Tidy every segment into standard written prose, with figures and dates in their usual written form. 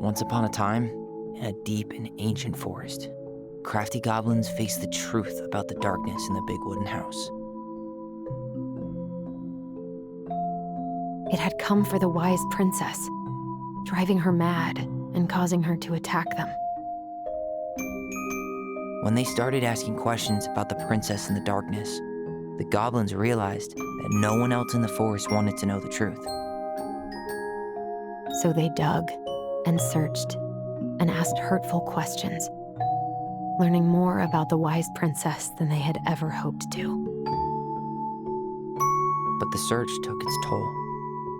Once upon a time, in a deep and ancient forest, crafty goblins faced the truth about the darkness in the big wooden house. It had come for the wise princess, driving her mad and causing her to attack them. When they started asking questions about the princess in the darkness, the goblins realized that no one else in the forest wanted to know the truth. So they dug and searched and asked hurtful questions, learning more about the wise princess than they had ever hoped to. But the search took its toll.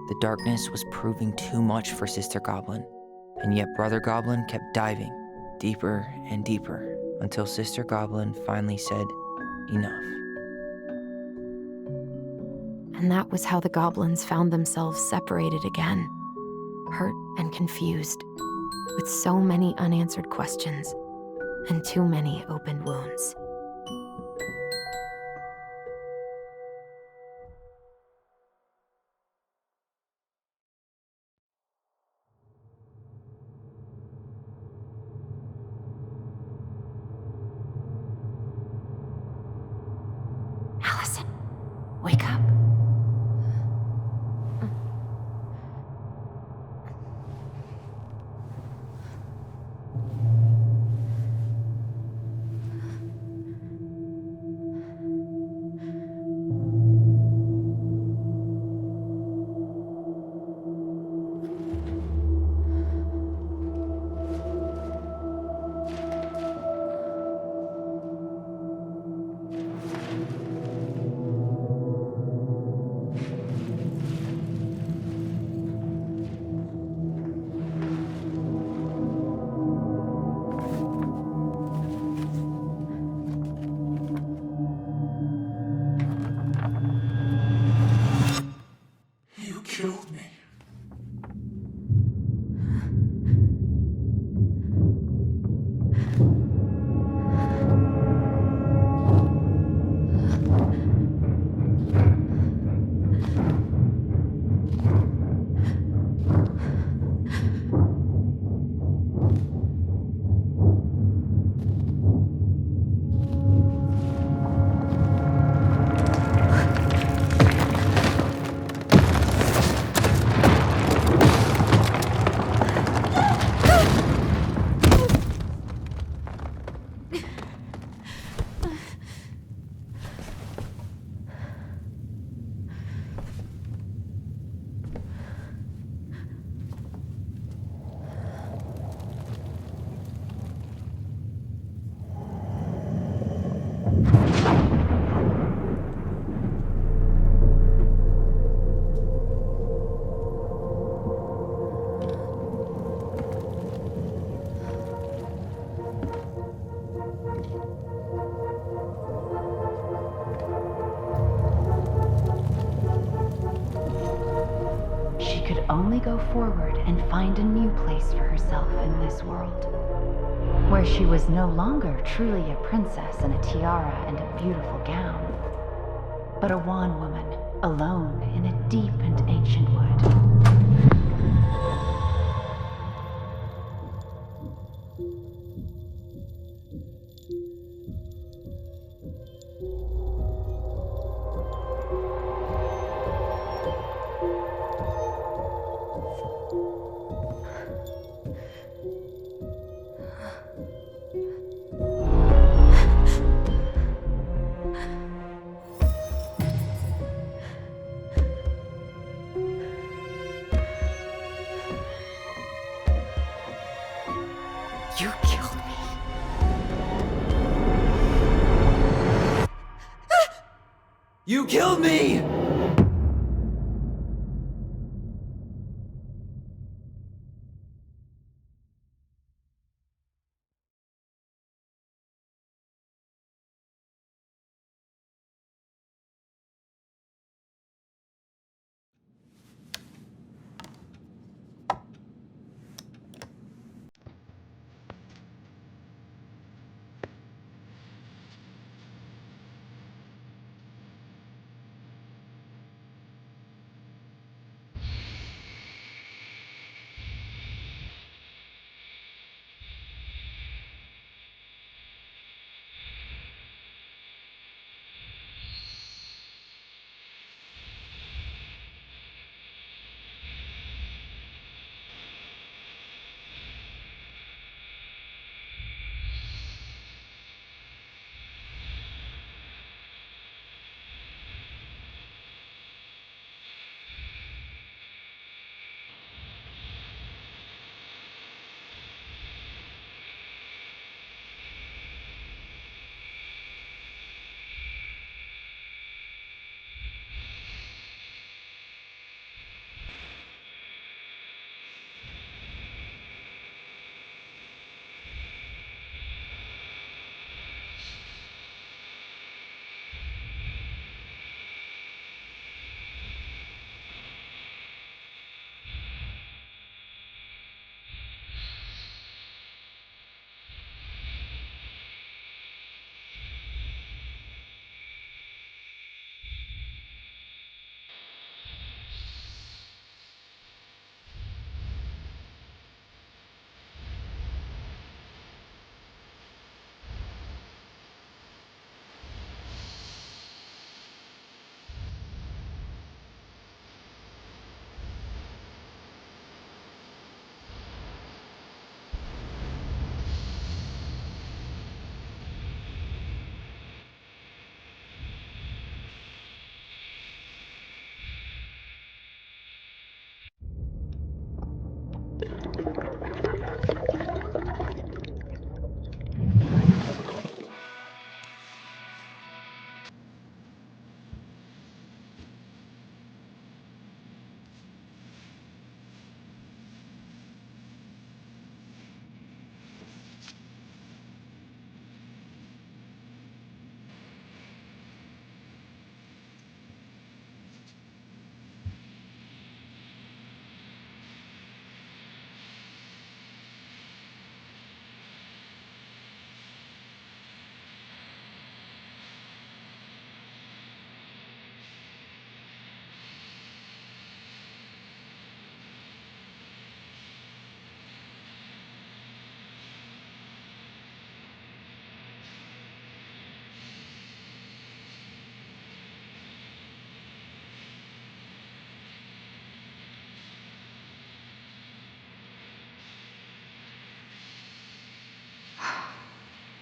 The darkness was proving too much for Sister Goblin, and yet Brother Goblin kept diving deeper and deeper until Sister Goblin finally said, "Enough." And that was how the goblins found themselves separated again, hurt and confused, with so many unanswered questions and too many open wounds. Allison, wake up. You killed me. She could only go forward and find a new place for herself in this world, where she was no longer truly a princess in a tiara and a beautiful gown, but a wan woman alone in a deep and ancient wood. You killed me. You killed me!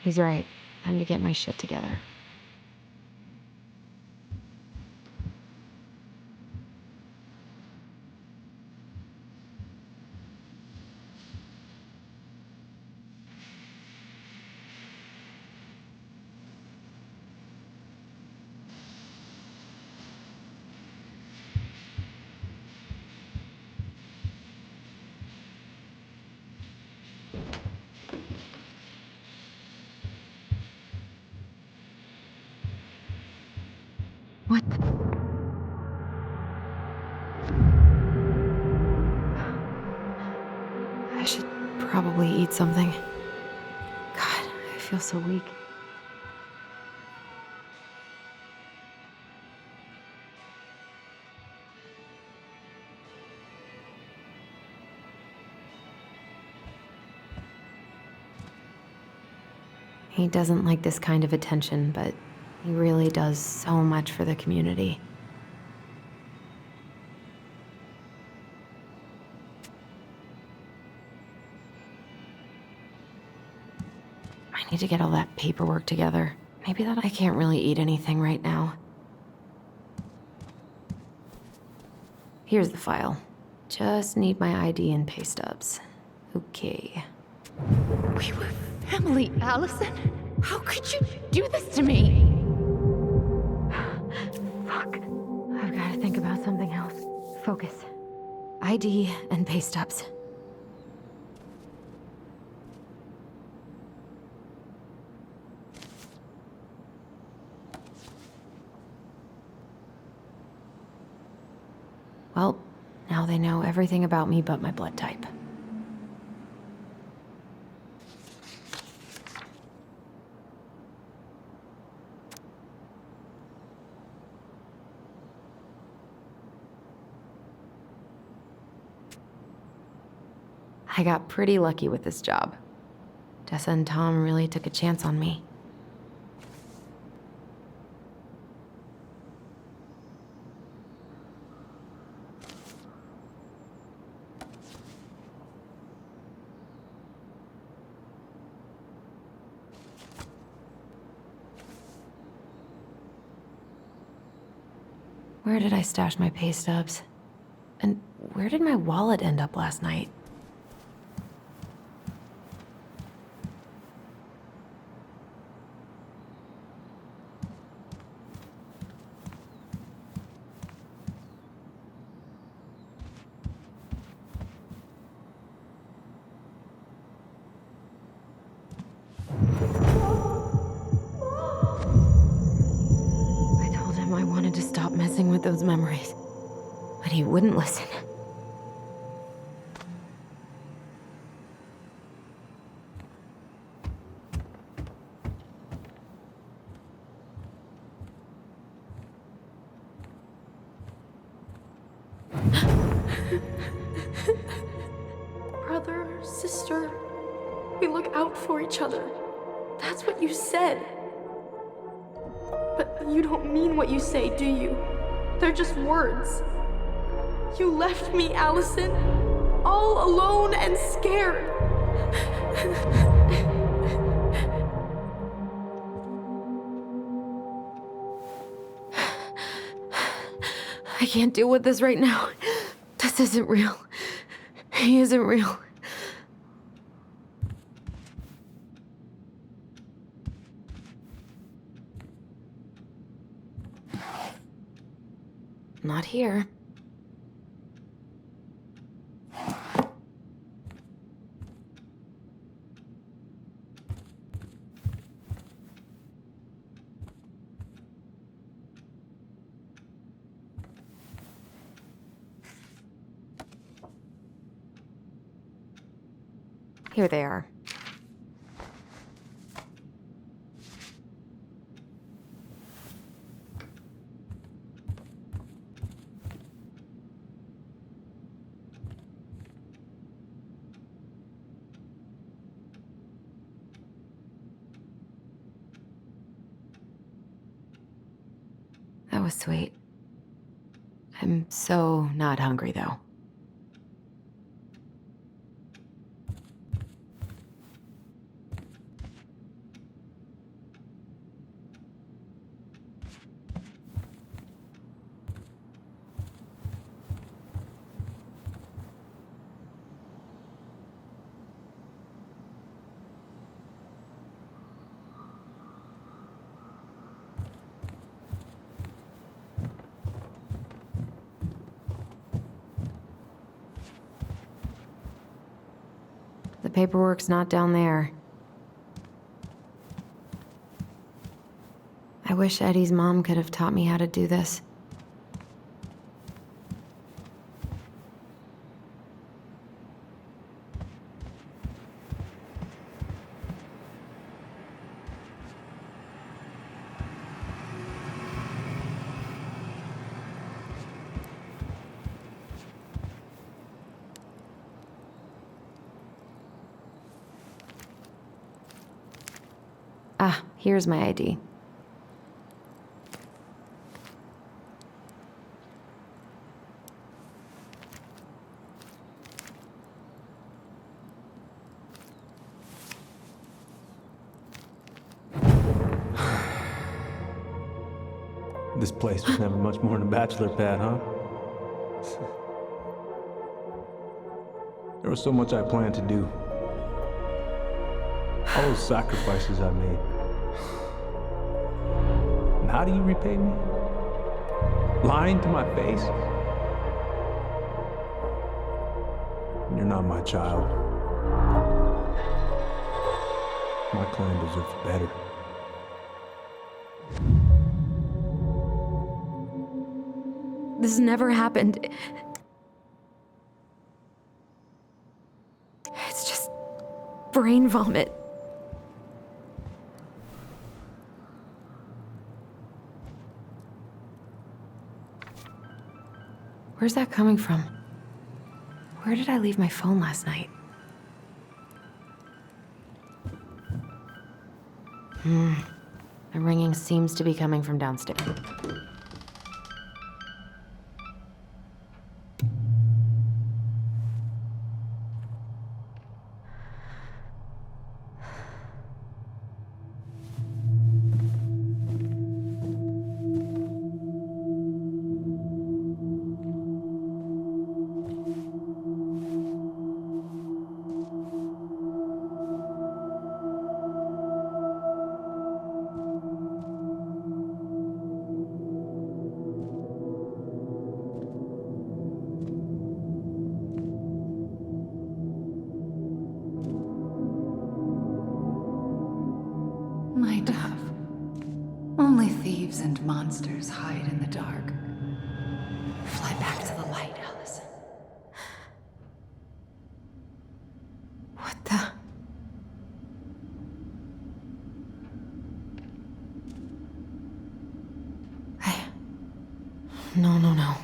He's right. Time to get my shit together. What the? I should probably eat something. God, I feel so weak. He doesn't like this kind of attention, but he really does so much for the community. I need to get all that paperwork together. Maybe that I can't really eat anything right now. Here's the file. Just need my ID and pay stubs. Okay. We were family, Allison. How could you do this to me? Fuck. I've got to think about something else. Focus. ID and pay stubs. Well, now they know everything about me but my blood type. I got pretty lucky with this job. Tessa and Tom really took a chance on me. Where did I stash my pay stubs? And where did my wallet end up last night? I wanted to stop messing with those memories, but he wouldn't listen. Brother, sister, we look out for each other. That's what you said. But you don't mean what you say, do you? They're just words. You left me, Allison, all alone and scared. I can't deal with this right now. This isn't real. He isn't real. Not here. Here they are. That was sweet. I'm so not hungry, though. The paperwork's not down there. I wish Eddie's mom could have taught me how to do this. Ah, here's my ID. This place was never much more than a bachelor pad, huh? There was so much I planned to do. All those sacrifices I made. And how do you repay me? Lying to my face? You're not my child. My clan deserves better. This never happened. It's just brain vomit. Where's that coming from? Where did I leave my phone last night? The ringing seems to be coming from downstairs. My dove. Only thieves and monsters hide in the dark. Fly back to the light, Allison. What the? No.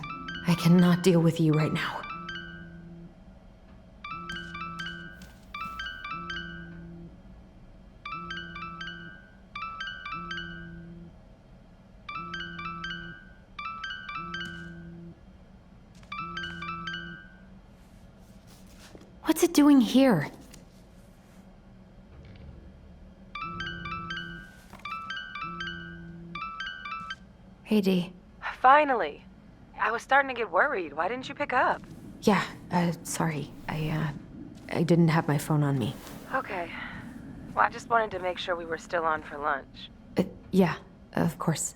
I cannot deal with you right now. What's it doing here? Hey, Dee. Finally. I was starting to get worried. Why didn't you pick up? Yeah, sorry. I didn't have my phone on me. Okay. Well, I just wanted to make sure we were still on for lunch. Yeah, of course.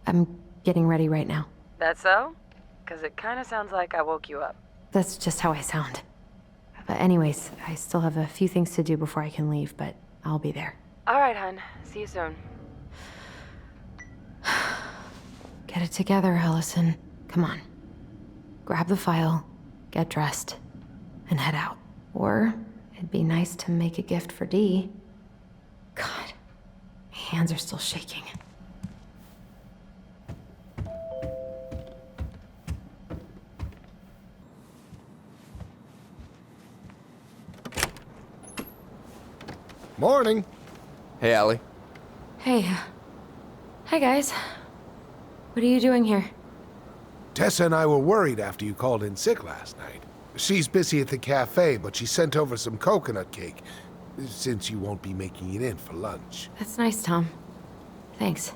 I'm getting ready right now. That so? Because it kind of sounds like I woke you up. That's just how I sound. But anyways, I still have a few things to do before I can leave, but I'll be there. All right, hun. See you soon. Get it together, Allison. Come on. Grab the file, get dressed, and head out. Or it'd be nice to make a gift for Dee. God, my hands are still shaking. Morning. Hey, Allie. Hey. Hi, guys. What are you doing here? Tessa and I were worried after you called in sick last night. She's busy at the cafe, but she sent over some coconut cake, since you won't be making it in for lunch. That's nice, Tom. Thanks.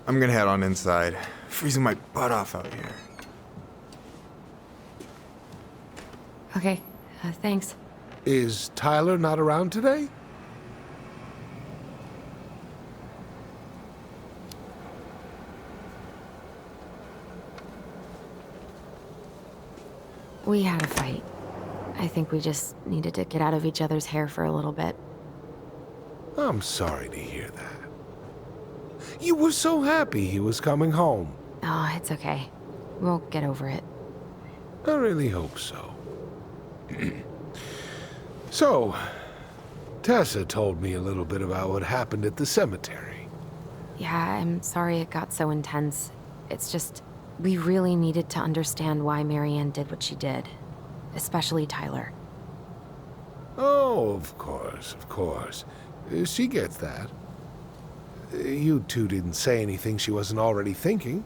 I'm gonna head on inside. Freezing my butt off out here. Okay, thanks. Is Tyler not around today? We had a fight. I think we just needed to get out of each other's hair for a little bit. I'm sorry to hear that. You were so happy he was coming home. Oh, it's okay. We'll get over it. I really hope so. So, Tessa told me a little bit about what happened at the cemetery. Yeah, I'm sorry it got so intense. It's just, we really needed to understand why Marianne did what she did. Especially Tyler. Oh, of course. She gets that. You two didn't say anything she wasn't already thinking.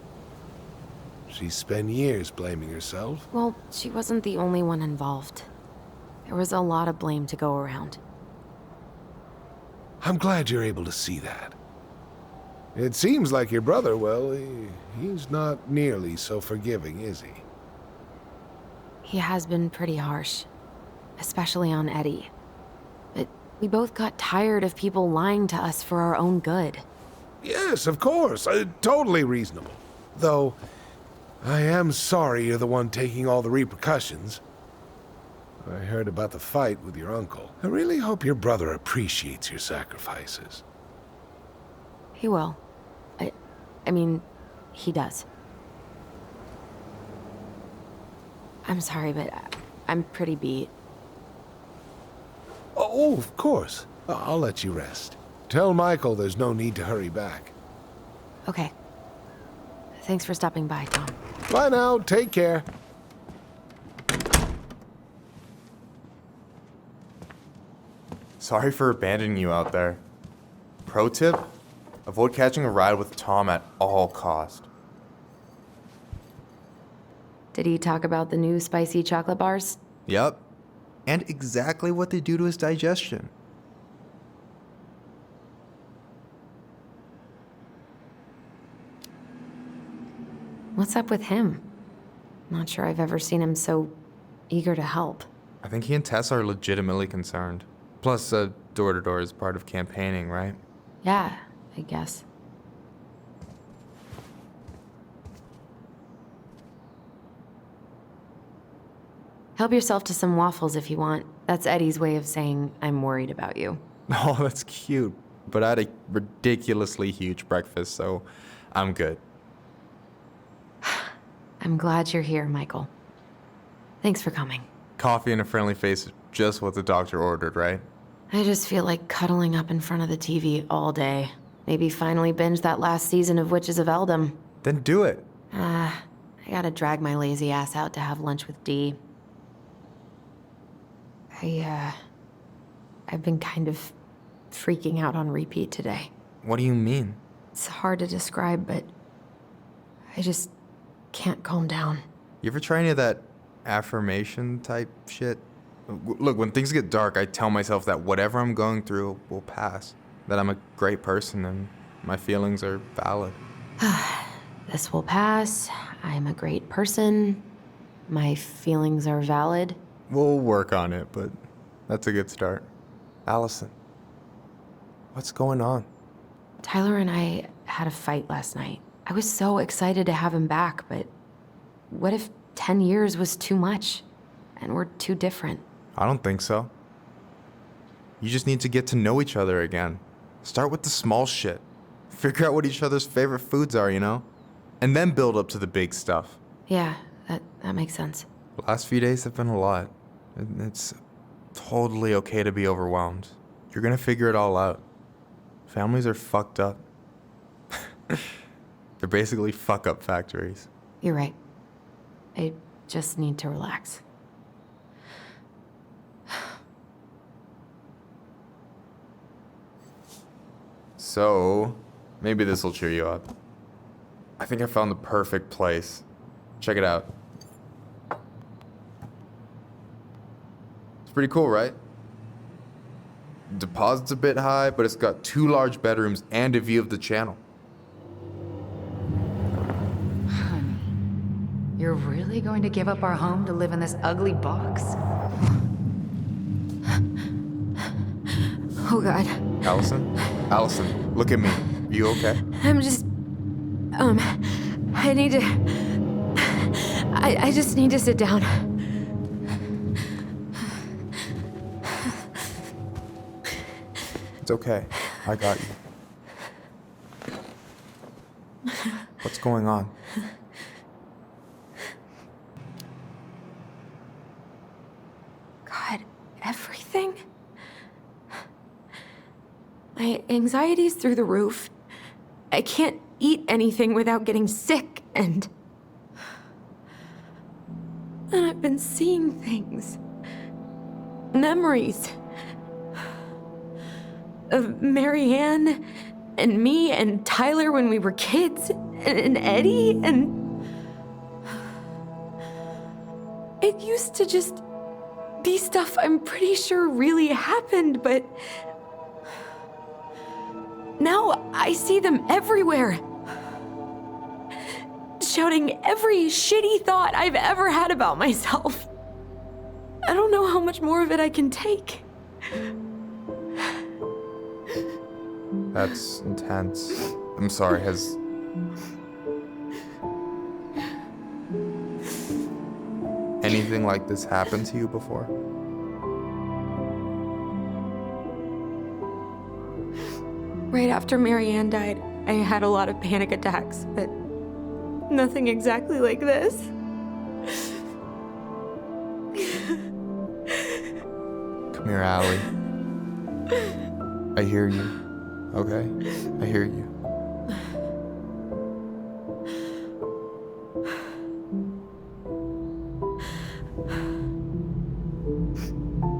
She spent years blaming herself. Well, she wasn't the only one involved. There was a lot of blame to go around. I'm glad you're able to see that. It seems like your brother, well, he's not nearly so forgiving, is he? He has been pretty harsh. Especially on Eddie. But we both got tired of people lying to us for our own good. Yes, of course. Totally reasonable. Though, I am sorry you're the one taking all the repercussions. I heard about the fight with your uncle. I really hope your brother appreciates your sacrifices. He will. I mean, he does. I'm sorry, but I'm pretty beat. Oh, of course. I'll let you rest. Tell Michael there's no need to hurry back. Okay. Thanks for stopping by, Tom. Bye now. Take care. Sorry for abandoning you out there. Pro tip? Avoid catching a ride with Tom at all cost. Did he talk about the new spicy chocolate bars? Yup. And exactly what they do to his digestion. What's up with him? Not sure I've ever seen him so eager to help. I think he and Tess are legitimately concerned. Plus, door-to-door is part of campaigning, right? Yeah, I guess. Help yourself to some waffles if you want. That's Eddie's way of saying, I'm worried about you. Oh, that's cute. But I had a ridiculously huge breakfast, so I'm good. I'm glad you're here, Michael. Thanks for coming. Coffee and a friendly face is just what the doctor ordered, right? I just feel like cuddling up in front of the TV all day. Maybe finally binge that last season of Witches of Eldom. Then do it. I gotta drag my lazy ass out to have lunch with Dee. I've been kind of freaking out on repeat today. What do you mean? It's hard to describe, but I just can't calm down. You ever try any of that affirmation type shit? Look, when things get dark, I tell myself that whatever I'm going through will pass. That I'm a great person and my feelings are valid. This will pass. I'm a great person. my feelings are valid. We'll work on it, but that's a good start. Allison, what's going on? Tyler and I had a fight last night. I was so excited to have him back, but what if 10 years was too much and we're too different? I don't think so. You just need to get to know each other again. Start with the small shit. Figure out what each other's favorite foods are, you know? And then build up to the big stuff. Yeah, that makes sense. The last few days have been a lot. It's totally okay to be overwhelmed. You're gonna figure it all out. Families are fucked up. They're basically fuck-up factories. You're right. I just need to relax. So, maybe this will cheer you up. I think I found the perfect place. Check it out. It's pretty cool, right? Deposit's a bit high, but it's got 2 large bedrooms and a view of the channel. Honey, you're really going to give up our home to live in this ugly box? Oh, God. Allison? Allison, look at me. You okay? I'm just... I need to... I just need to sit down. It's okay. I got you. What's going on? God, everything? My anxiety's through the roof. I can't eat anything without getting sick, and I've been seeing things. Memories. Of Marianne, and me, and Tyler when we were kids, and Eddie, and... It used to just be stuff I'm pretty sure really happened, but... Now I see them everywhere. Shouting every shitty thought I've ever had about myself. I don't know how much more of it I can take. That's intense. I'm sorry, has... anything like this happened to you before? Right after Marianne died, I had a lot of panic attacks, but nothing exactly like this. Come here, Allie. I hear you. Okay? I hear you.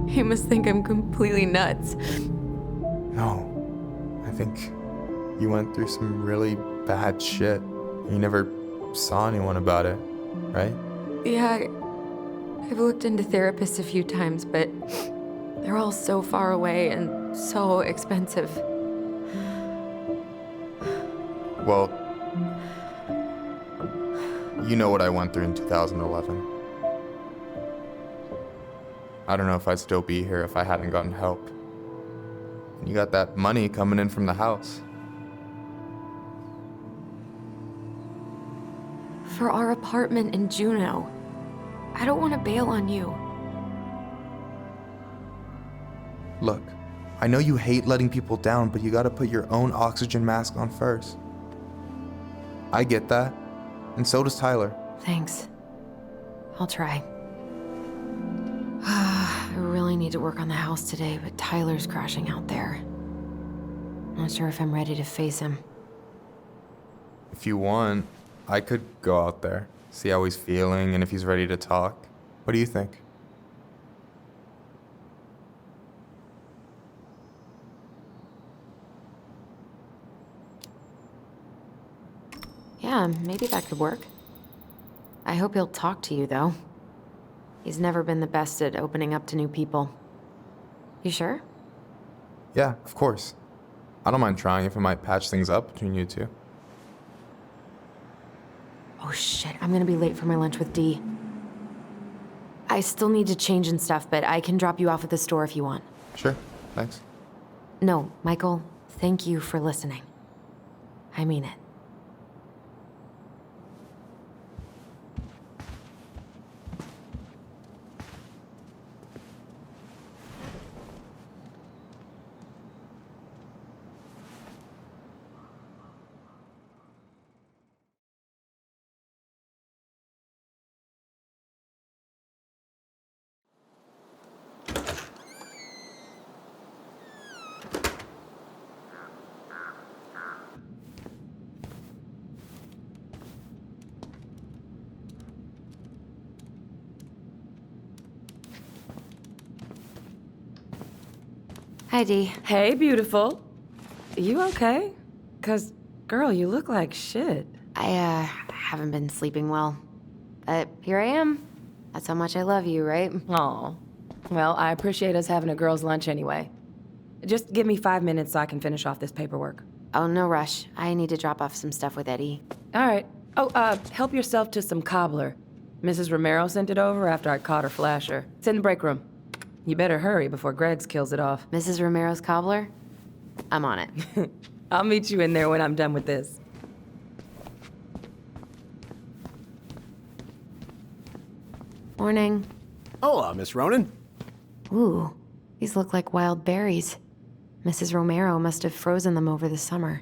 You must think I'm completely nuts. No. I think you went through some really bad shit. You never saw anyone about it, right? Yeah, I've looked into therapists a few times, but they're all so far away and so expensive. Well, you know what I went through in 2011. I don't know if I'd still be here if I hadn't gotten help. And you got that money coming in from the house. For our apartment in Juneau. I don't want to bail on you. Look, I know you hate letting people down, but you gotta put your own oxygen mask on first. I get that, and so does Tyler. Thanks. I'll try. I really need to work on the house today, but Tyler's crashing out there. Not sure if I'm ready to face him. If you want, I could go out there, see how he's feeling, and if he's ready to talk. What do you think? Yeah, maybe that could work. I hope he'll talk to you, though. He's never been the best at opening up to new people. You sure? Yeah, of course. I don't mind trying if it might patch things up between you two. Oh shit, I'm gonna be late for my lunch with Dee. I still need to change and stuff, but I can drop you off at the store if you want. Sure, thanks. No, Michael, thank you for listening. I mean it. Hi, Dee. Hey, beautiful. You okay? 'Cause, girl, you look like shit. I haven't been sleeping well. But here I am. That's how much I love you, right? Aw. Well, I appreciate us having a girls' lunch anyway. Just give me 5 minutes so I can finish off this paperwork. Oh, no rush. I need to drop off some stuff with Eddie. All right. Oh, help yourself to some cobbler. Mrs. Romero sent it over after I caught her flasher. It's in the break room. You better hurry before Greggs kills it off. Mrs. Romero's cobbler? I'm on it. I'll meet you in there when I'm done with this. Morning. Hola, Miss Ronan. Ooh, these look like wild berries. Mrs. Romero must have frozen them over the summer.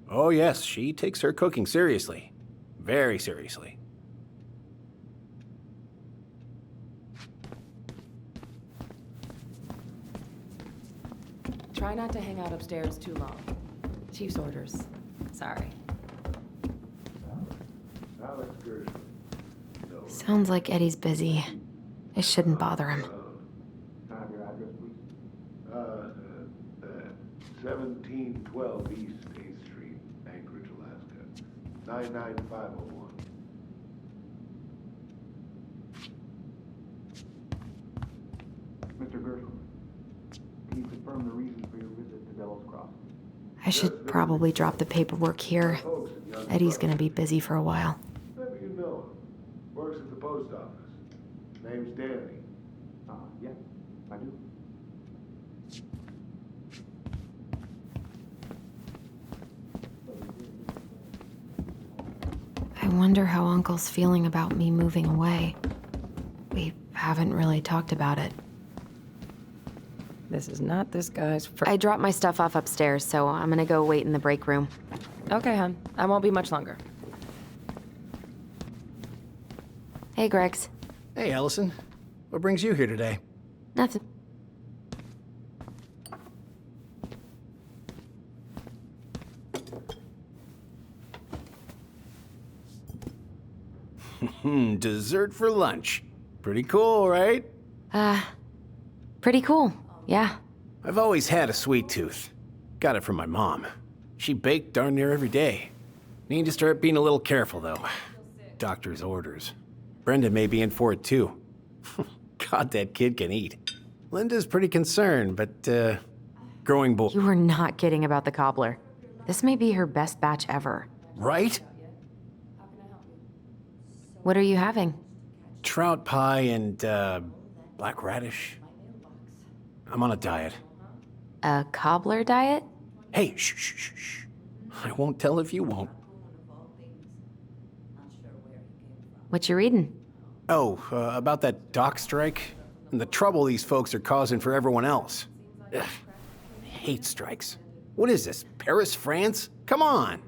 Oh, yes, she takes her cooking seriously. Very seriously. Try not to hang out upstairs too long. Chief's orders. Sorry. Sounds like Eddie's busy. I shouldn't bother him. 1712 East 8th Street, Anchorage, Alaska. 99501. Mr. Gershwin, can you confirm the reason for your visit to Delos Cross? I should probably drop the paperwork here. Eddie's gonna be busy for a while. Maybe you know him. Works at the post office. Name's Danny. Yeah, I do. I wonder how Uncle's feeling about me moving away. We haven't really talked about it. This is not this guy's first. I dropped my stuff off upstairs, so I'm gonna go wait in the break room. Okay, hon. I won't be much longer. Hey, Greggs. Hey, Allison. What brings you here today? Nothing. Dessert for lunch. Pretty cool, right? Pretty cool. Yeah. I've always had a sweet tooth. Got it from my mom. She baked darn near every day. Need to start being a little careful, though. Doctor's orders. Brenda may be in for it, too. God, that kid can eat. Linda's pretty concerned, but, growing boy. You were not kidding about the cobbler. This may be her best batch ever. Right? What are you having? Trout pie and, black radish. I'm on a diet. A cobbler diet? Hey, shh, shh, shh, shh. I won't tell if you won't. What you reading? Oh, about that dock strike and the trouble these folks are causing for everyone else. Ugh, I hate strikes. What is this, Paris, France? Come on.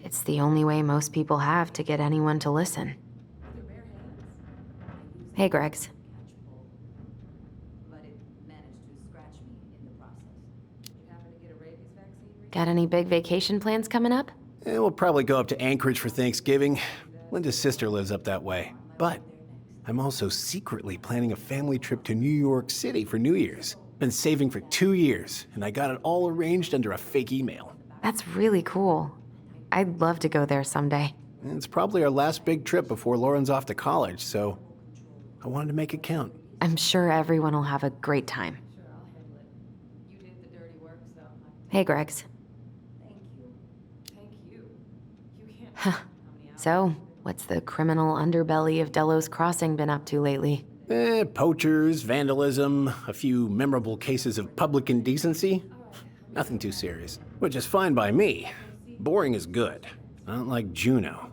It's the only way most people have to get anyone to listen. Hey, Greggs. Got any big vacation plans coming up? We'll probably go up to Anchorage for Thanksgiving. Linda's sister lives up that way. But I'm also secretly planning a family trip to New York City for New Year's. Been saving for 2 years, and I got it all arranged under a fake email. That's really cool. I'd love to go there someday. It's probably our last big trip before Lauren's off to college, so I wanted to make it count. I'm sure everyone will have a great time. Hey, Greggs. So, what's the criminal underbelly of Delos Crossing been up to lately? Poachers, vandalism, a few memorable cases of public indecency. Nothing too serious, which is fine by me. Boring is good, not like Juneau.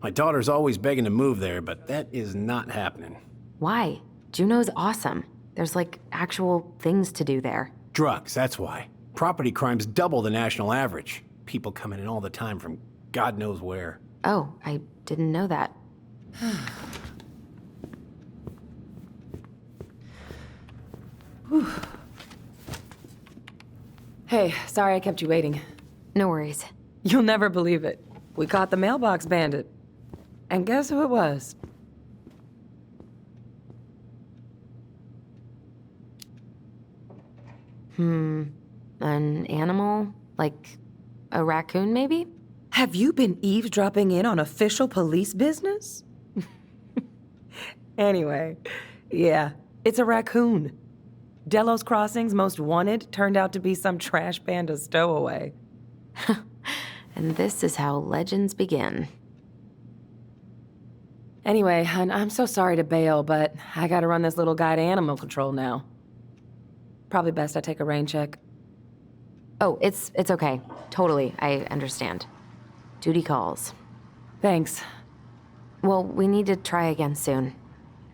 My daughter's always begging to move there, but that is not happening. Why? Juneau's awesome. There's like actual things to do there. Drugs, that's why. Property crime's double the national average. People coming in all the time from God knows where. Oh, I didn't know that. Hey, sorry I kept you waiting. No worries. You'll never believe it. We caught the mailbox bandit. And guess who it was? An animal? Like a raccoon, maybe? Have you been eavesdropping in on official police business? Anyway, yeah, it's a raccoon. Delos Crossing's most wanted turned out to be some trash panda stowaway. And this is how legends begin. Anyway, I'm so sorry to bail, but I gotta run this little guy to animal control now. Probably best I take a rain check. Oh, it's okay. Totally, I understand. Duty calls. Thanks. Well, we need to try again soon.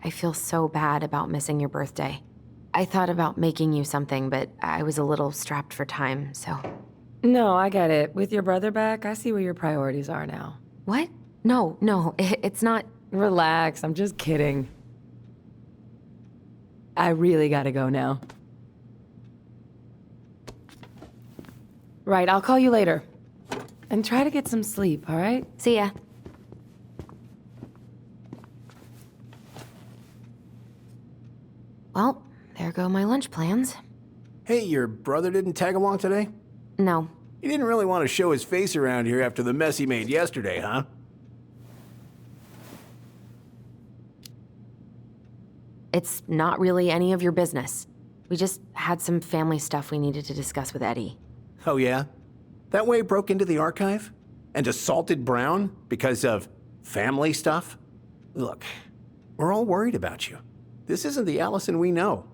I feel so bad about missing your birthday. I thought about making you something, but I was a little strapped for time, so... No, I get it. With your brother back, I see where your priorities are now. What? No, it's not... Relax, I'm just kidding. I really gotta go now. Right, I'll call you later. And try to get some sleep, all right? See ya. Well, there go my lunch plans. Hey, your brother didn't tag along today? No. He didn't really want to show his face around here after the mess he made yesterday, huh? It's not really any of your business. We just had some family stuff we needed to discuss with Eddie. Oh yeah? That way broke into the archive? And assaulted Brown because of family stuff? Look, we're all worried about you. This isn't the Allison we know.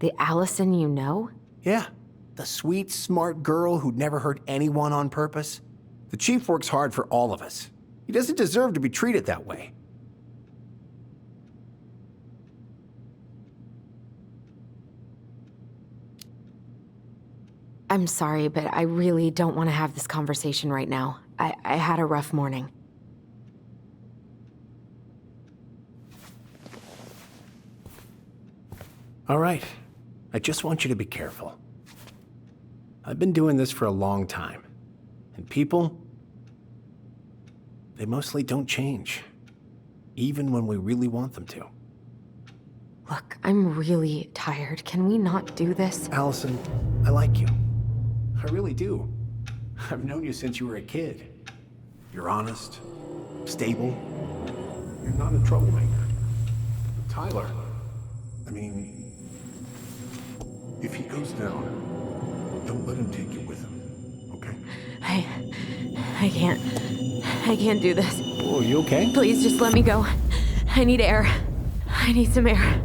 The Allison you know? Yeah, the sweet, smart girl who'd never hurt anyone on purpose. The chief works hard for all of us. He doesn't deserve to be treated that way. I'm sorry, but I really don't want to have this conversation right now. I had a rough morning. All right. I just want you to be careful. I've been doing this for a long time. And people, they mostly don't change. Even when we really want them to. Look, I'm really tired. Can we not do this? Allison, I like you. I really do. I've known you since you were a kid. You're honest, stable. You're not a troublemaker. Tyler, I mean, if he goes down, don't let him take you with him, okay? I can't do this. Oh, you okay? Please just let me go. I need air. I need some air.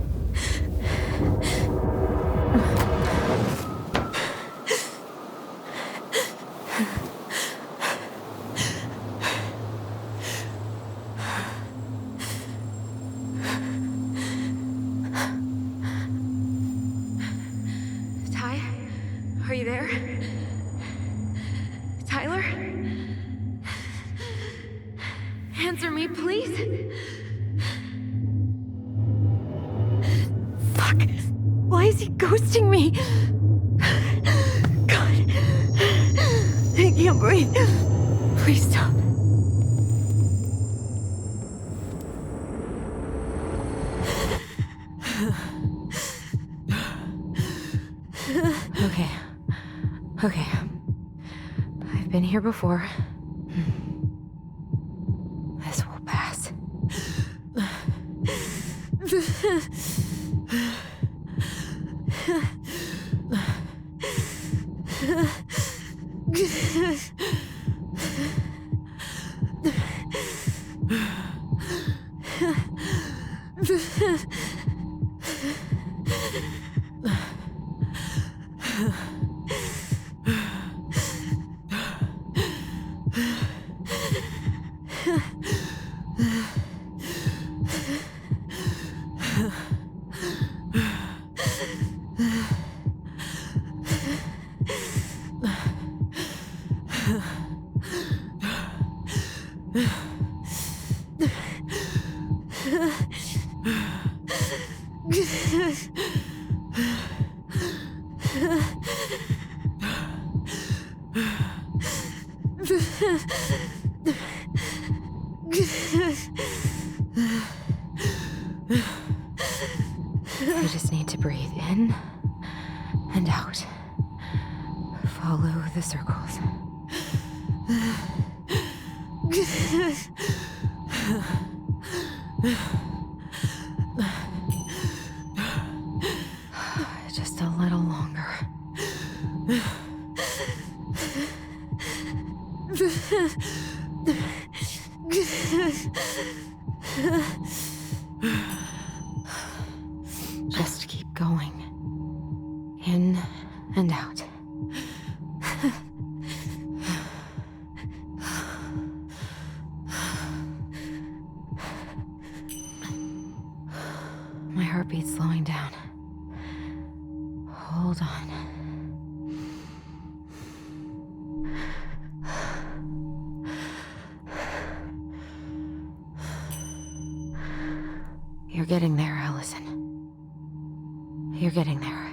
Ty? Are you there? Tyler? Answer me, please. Fuck. Why is he ghosting me? God. I can't breathe. Please stop. Okay. I've been here before. This will pass. You just need to breathe in and out. Follow the circles. Just a little longer. Just keep going. In and out. My heartbeat's slowing down. Hold on. You're getting there, Allison. You're getting there.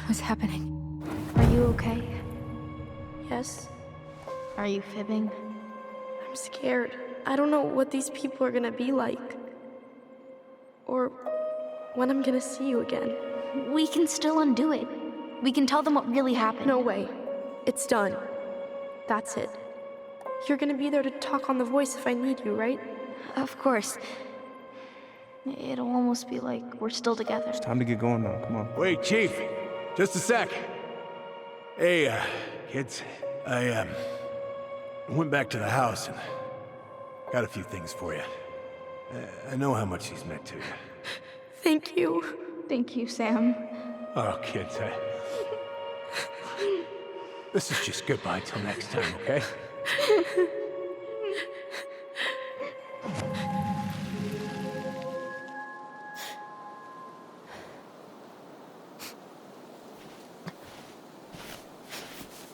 What's happening? Are you okay? Yes. Are you fibbing? I'm scared. I don't know what these people are gonna be like. Or when I'm gonna see you again. We can still undo it. We can tell them what really happened. No way. It's done. That's it. You're gonna be there to talk on the voice if I need you, right? Of course. It'll almost be like we're still together. It's time to get going now. Come on. Wait, Chief. Just a sec. Hey, kids. I went back to the house and got a few things for you. I know how much he's meant to you. Thank you. Thank you, Sam. Oh, kids, this is just goodbye till next time, okay?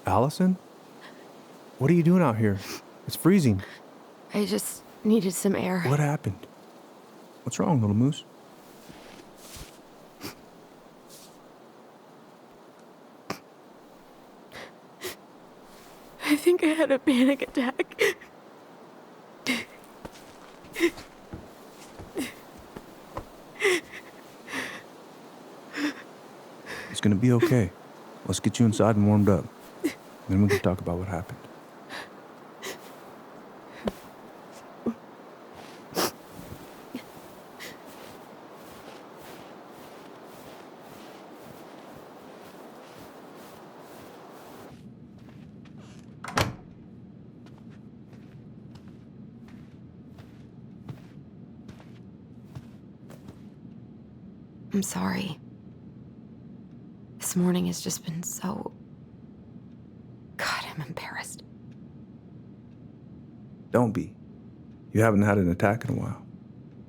Allison? What are you doing out here? It's freezing. I just needed some air. What happened? What's wrong, little moose? I think I had a panic attack. It's gonna be okay. Let's get you inside and warmed up. Then we can talk about what happened. I'm sorry. This morning has just been so... God, I'm embarrassed. Don't be. You haven't had an attack in a while.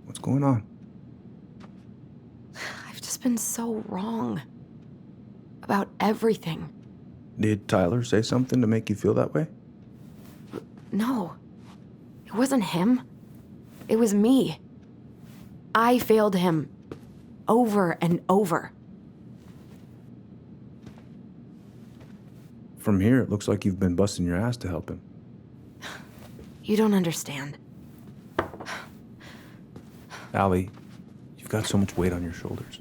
What's going on? I've just been so wrong. About everything. Did Tyler say something to make you feel that way? No. It wasn't him. It was me. I failed him. Over and over. From here, it looks like you've been busting your ass to help him. You don't understand. Allie, you've got so much weight on your shoulders.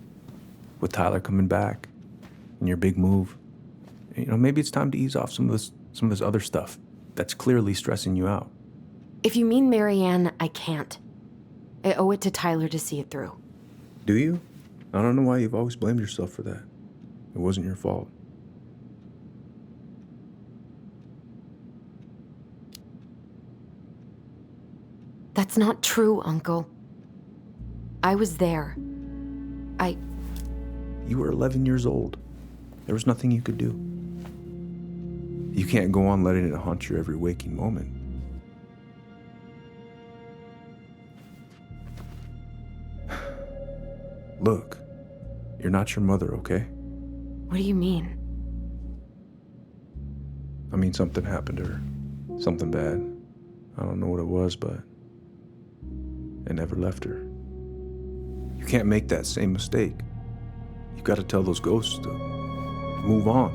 With Tyler coming back, and your big move, you know, maybe it's time to ease off some of this other stuff that's clearly stressing you out. If you mean Marianne, I can't. I owe it to Tyler to see it through. Do you? I don't know why you've always blamed yourself for that. It wasn't your fault. That's not true, Uncle. I was there. You were 11 years old. There was nothing you could do. You can't go on letting it haunt your every waking moment. Look, you're not your mother, okay? What do you mean? I mean, something happened to her. Something bad. I don't know what it was, but it never left her. You can't make that same mistake. You've got to tell those ghosts to move on.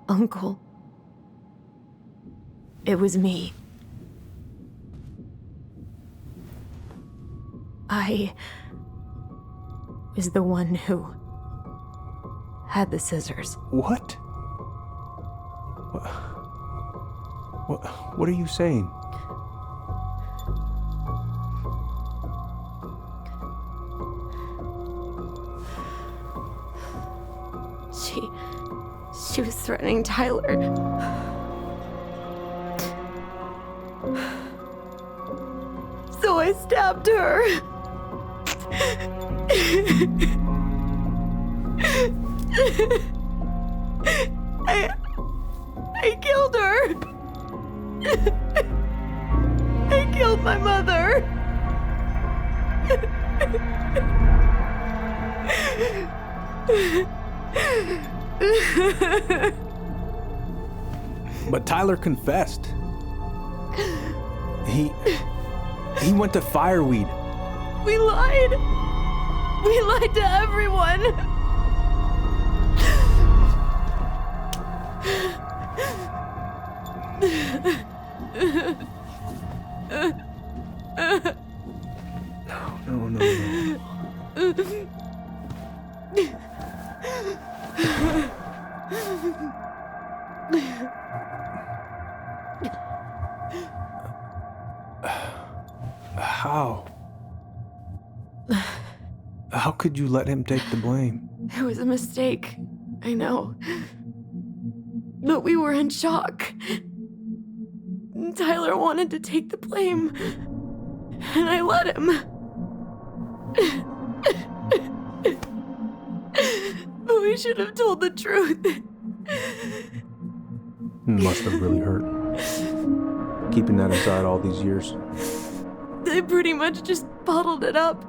Uncle. It was me. I was the one who had the scissors. What? What are you saying? She was threatening Tyler. So I stabbed her. I killed her. I killed my mother. But Tyler confessed. He went to Fireweed. We lied. We lied to everyone. No. How could you let him take the blame? It was a mistake. I know. But we were in shock. Tyler wanted to take the blame. And I let him. But we should have told the truth. Must have really hurt. Keeping that inside all these years. They pretty much just bottled it up.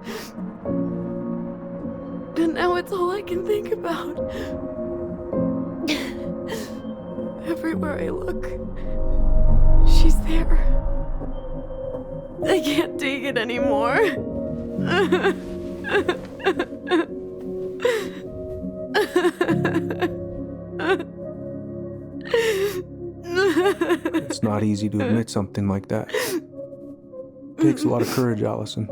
And now it's all I can think about. Everywhere I look, she's there. I can't take it anymore. It's not easy to admit something like that. It takes a lot of courage, Allison.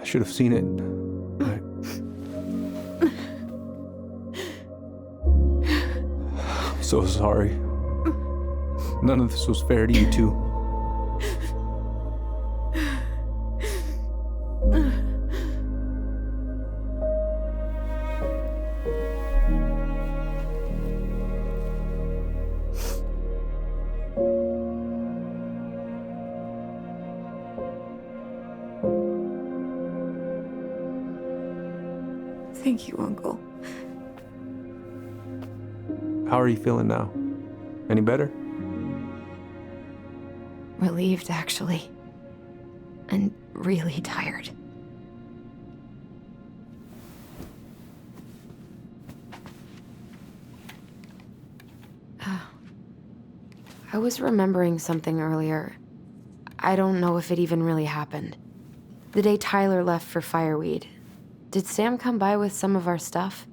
I should have seen it. I'm so sorry. None of this was fair to you two. Thank you, Uncle. How are you feeling now? Any better? Relieved, actually. And really tired. I was remembering something earlier. I don't know if it even really happened. The day Tyler left for Fireweed, did Sam come by with some of our stuff?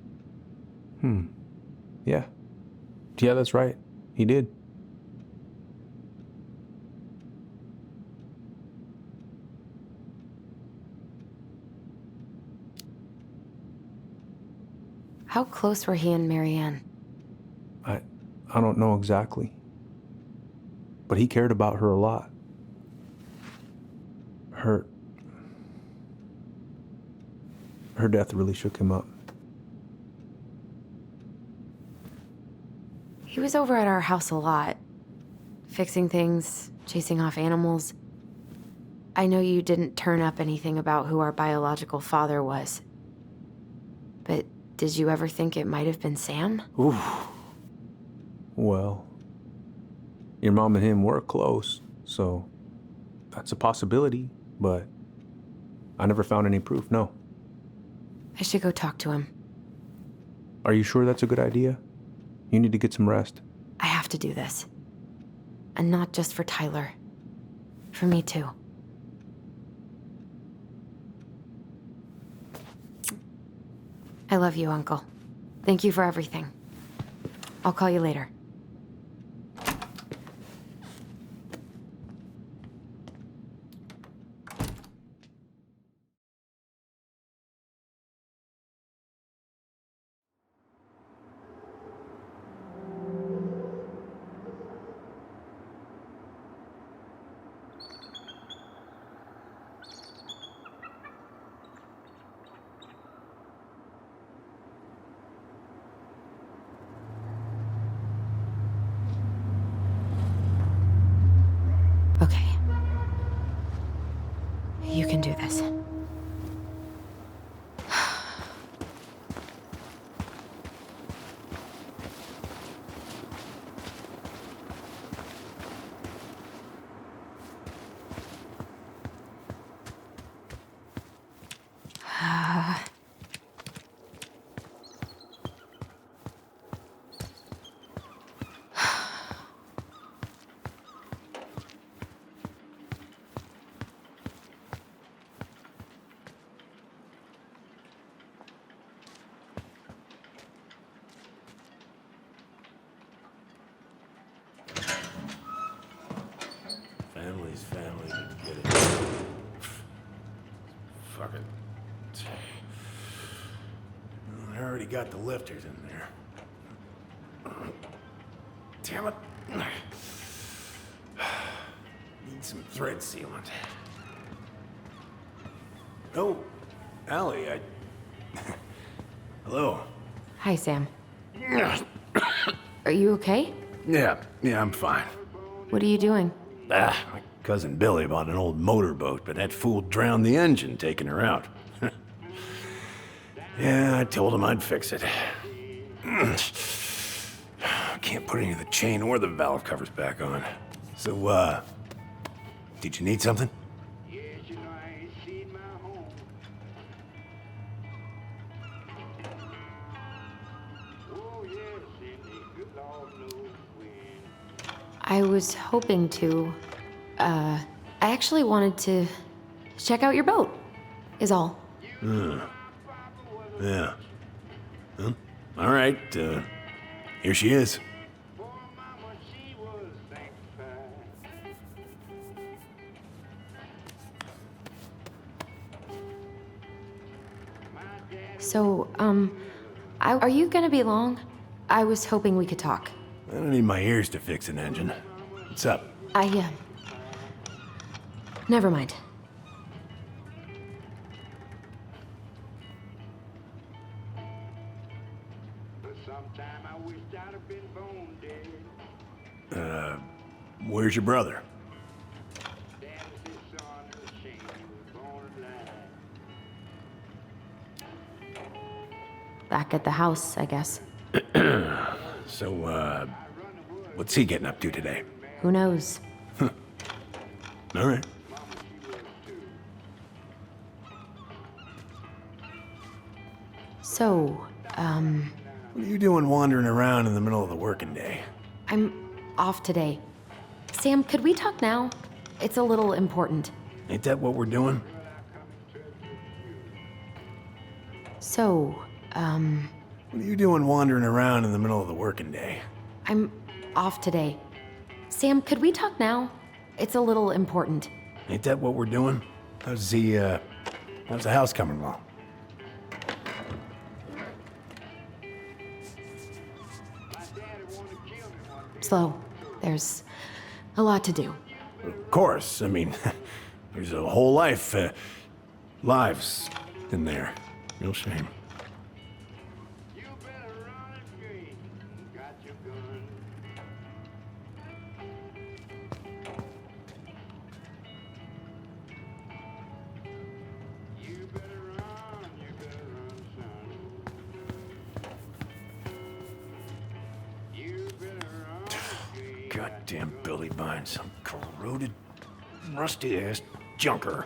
Yeah. Yeah, that's right. He did. How close were he and Marianne? I don't know exactly. But he cared about her a lot. Her death really shook him up. He was over at our house a lot, fixing things, chasing off animals. I know you didn't turn up anything about who our biological father was. But did you ever think it might have been Sam? Ooh. Well, your mom and him were close, so That's a possibility, but I never found any proof, no. I should go talk to him. Are you sure that's a good idea? You need to get some rest. I have to do this. And not just for Tyler. For me too. I love you, Uncle. Thank you for everything. I'll call you later. Okay. You can do this. Family's family. Get it. Fuck it. I already got the lifters in there. Damn it. Need some thread sealant. Oh, Allie, Hello. Hi, Sam. Are you okay? Yeah, I'm fine. What are you doing? My cousin Billy bought an old motorboat, but that fool drowned the engine taking her out. Yeah, I told him I'd fix it. Can't put any of the chain or the valve covers back on. So, did you need something? I was hoping to, I actually wanted to check out your boat, is all. Yeah. Well, all right, here she is. So, are you gonna be long? I was hoping we could talk. I don't need my ears to fix an engine. What's up? Never mind. Where's your brother? Back at the house, I guess. So, what's he getting up to today? Who knows? All right. So, What are you doing wandering around in the middle of the working day? I'm off today. Sam, could we talk now? It's a little important. Ain't that what we're doing? So, What are you doing wandering around in the middle of the working day? I'm off today. Sam, could we talk now? It's a little important. Ain't that what we're doing? How's the house coming along? Slow. There's a lot to do. Of course. I mean, there's a whole lives in there. Real shame. Goddamn Billy buying some corroded Rusty-ass junker.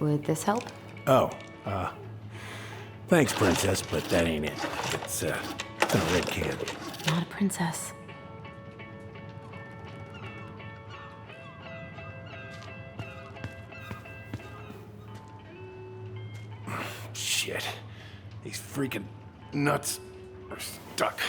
Would this help? Oh, thanks, princess, but that ain't it. It's a red can. Not a princess. Shit. These freaking nuts are stuck.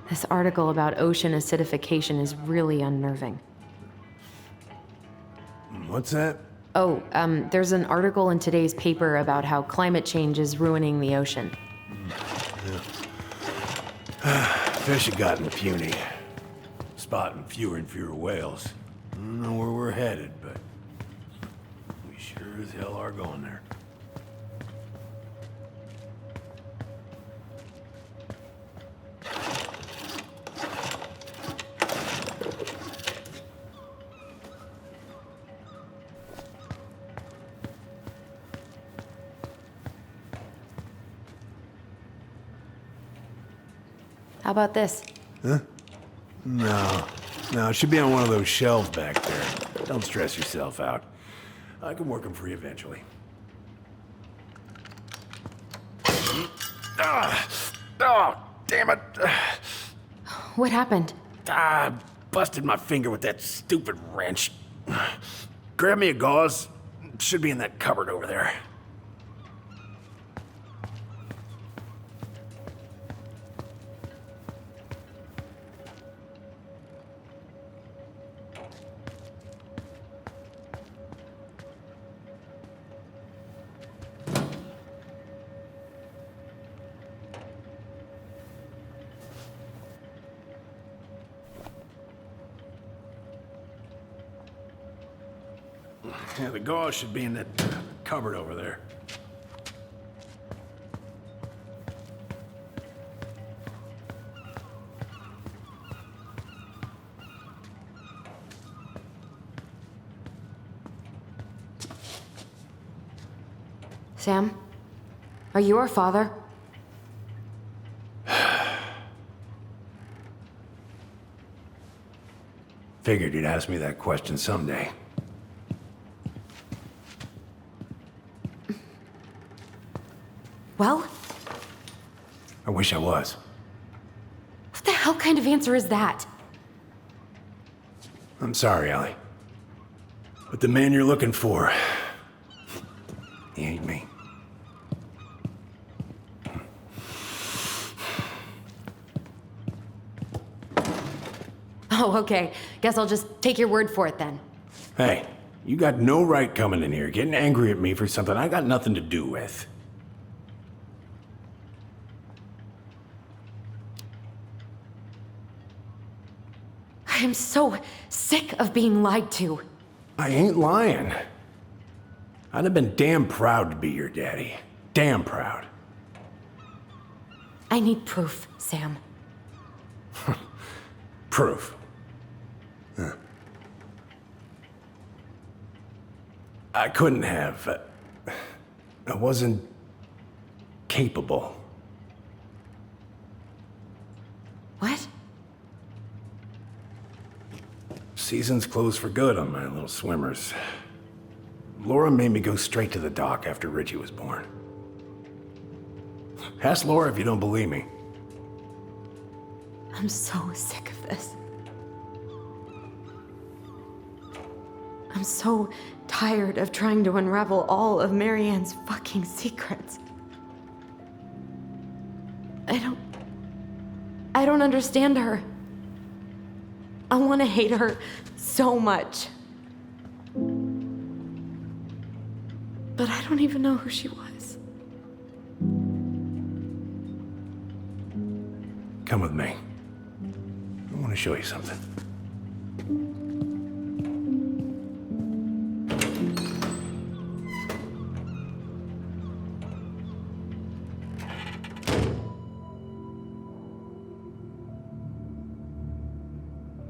This article about ocean acidification is really unnerving. What's that? Oh, there's an article in today's paper about how climate change is ruining the ocean. Fish have gotten puny. Spotting fewer and fewer whales. I don't know where we're headed, but we sure as hell are going there. How about this? Huh? No, it should be on one of those shelves back there. Don't stress yourself out. I can work them for you eventually. Oh, damn it. What happened? I busted my finger with that stupid wrench. Grab me a gauze. Should be in that cupboard over there. Yeah, the gauze should be in that cupboard over there. Sam? Are you our father? Figured you'd ask me that question someday. Well? I wish I was. What the hell kind of answer is that? I'm sorry, Ellie. But the man you're looking for, he ain't me. Oh, okay. Guess I'll just take your word for it then. Hey, you got no right coming in here getting angry at me for something I got nothing to do with. I am so sick of being lied to. I ain't lying. I'd have been damn proud to be your daddy. Damn proud. I need proof, Sam. Proof. Huh. I couldn't have. I wasn't capable. What? Season's closed for good on my little swimmers. Laura made me go straight to the dock after Richie was born. Ask Laura if you don't believe me. I'm so sick of this. I'm so tired of trying to unravel all of Marianne's fucking secrets. I don't understand her. I want to hate her so much. But I don't even know who she was. Come with me. I want to show you something.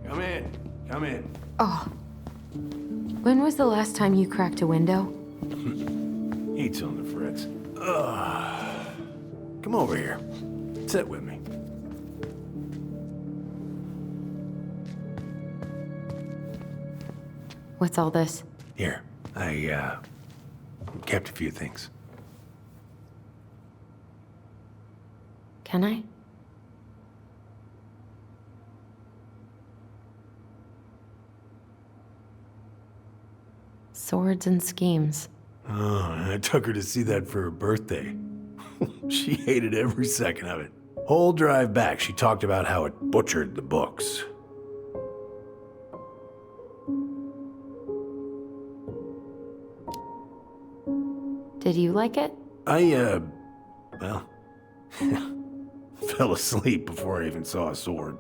Come in. Come in. Oh. When was the last time you cracked a window? Eats on the Fritz. Come over here. Sit with me. What's all this? Here, I kept a few things. Can I? Swords and schemes. Oh, I took her to see that for her birthday. She hated every second of it. Whole drive back, she talked about how it butchered the books. Did you like it? Well, fell asleep before I even saw a sword.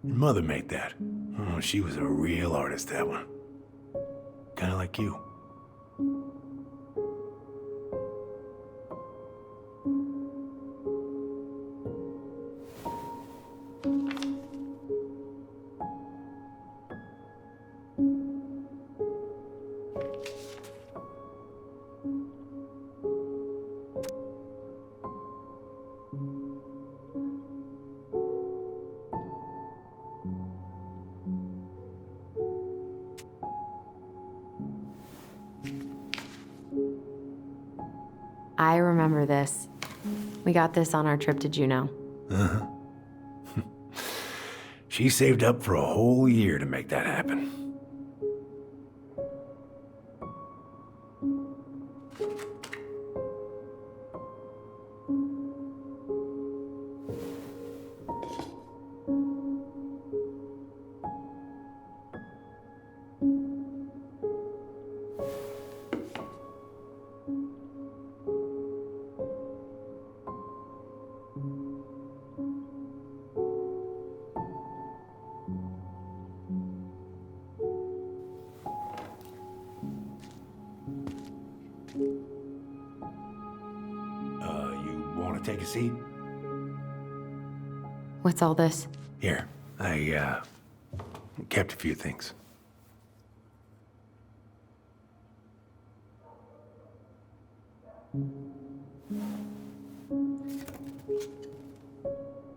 Your mother made that. Oh, she was a real artist, that one. Kinda like you. I remember this. We got this on our trip to Juneau. Uh-huh. She saved up for a whole year to make that happen. You want to take a seat? What's all this? Here, I kept a few things.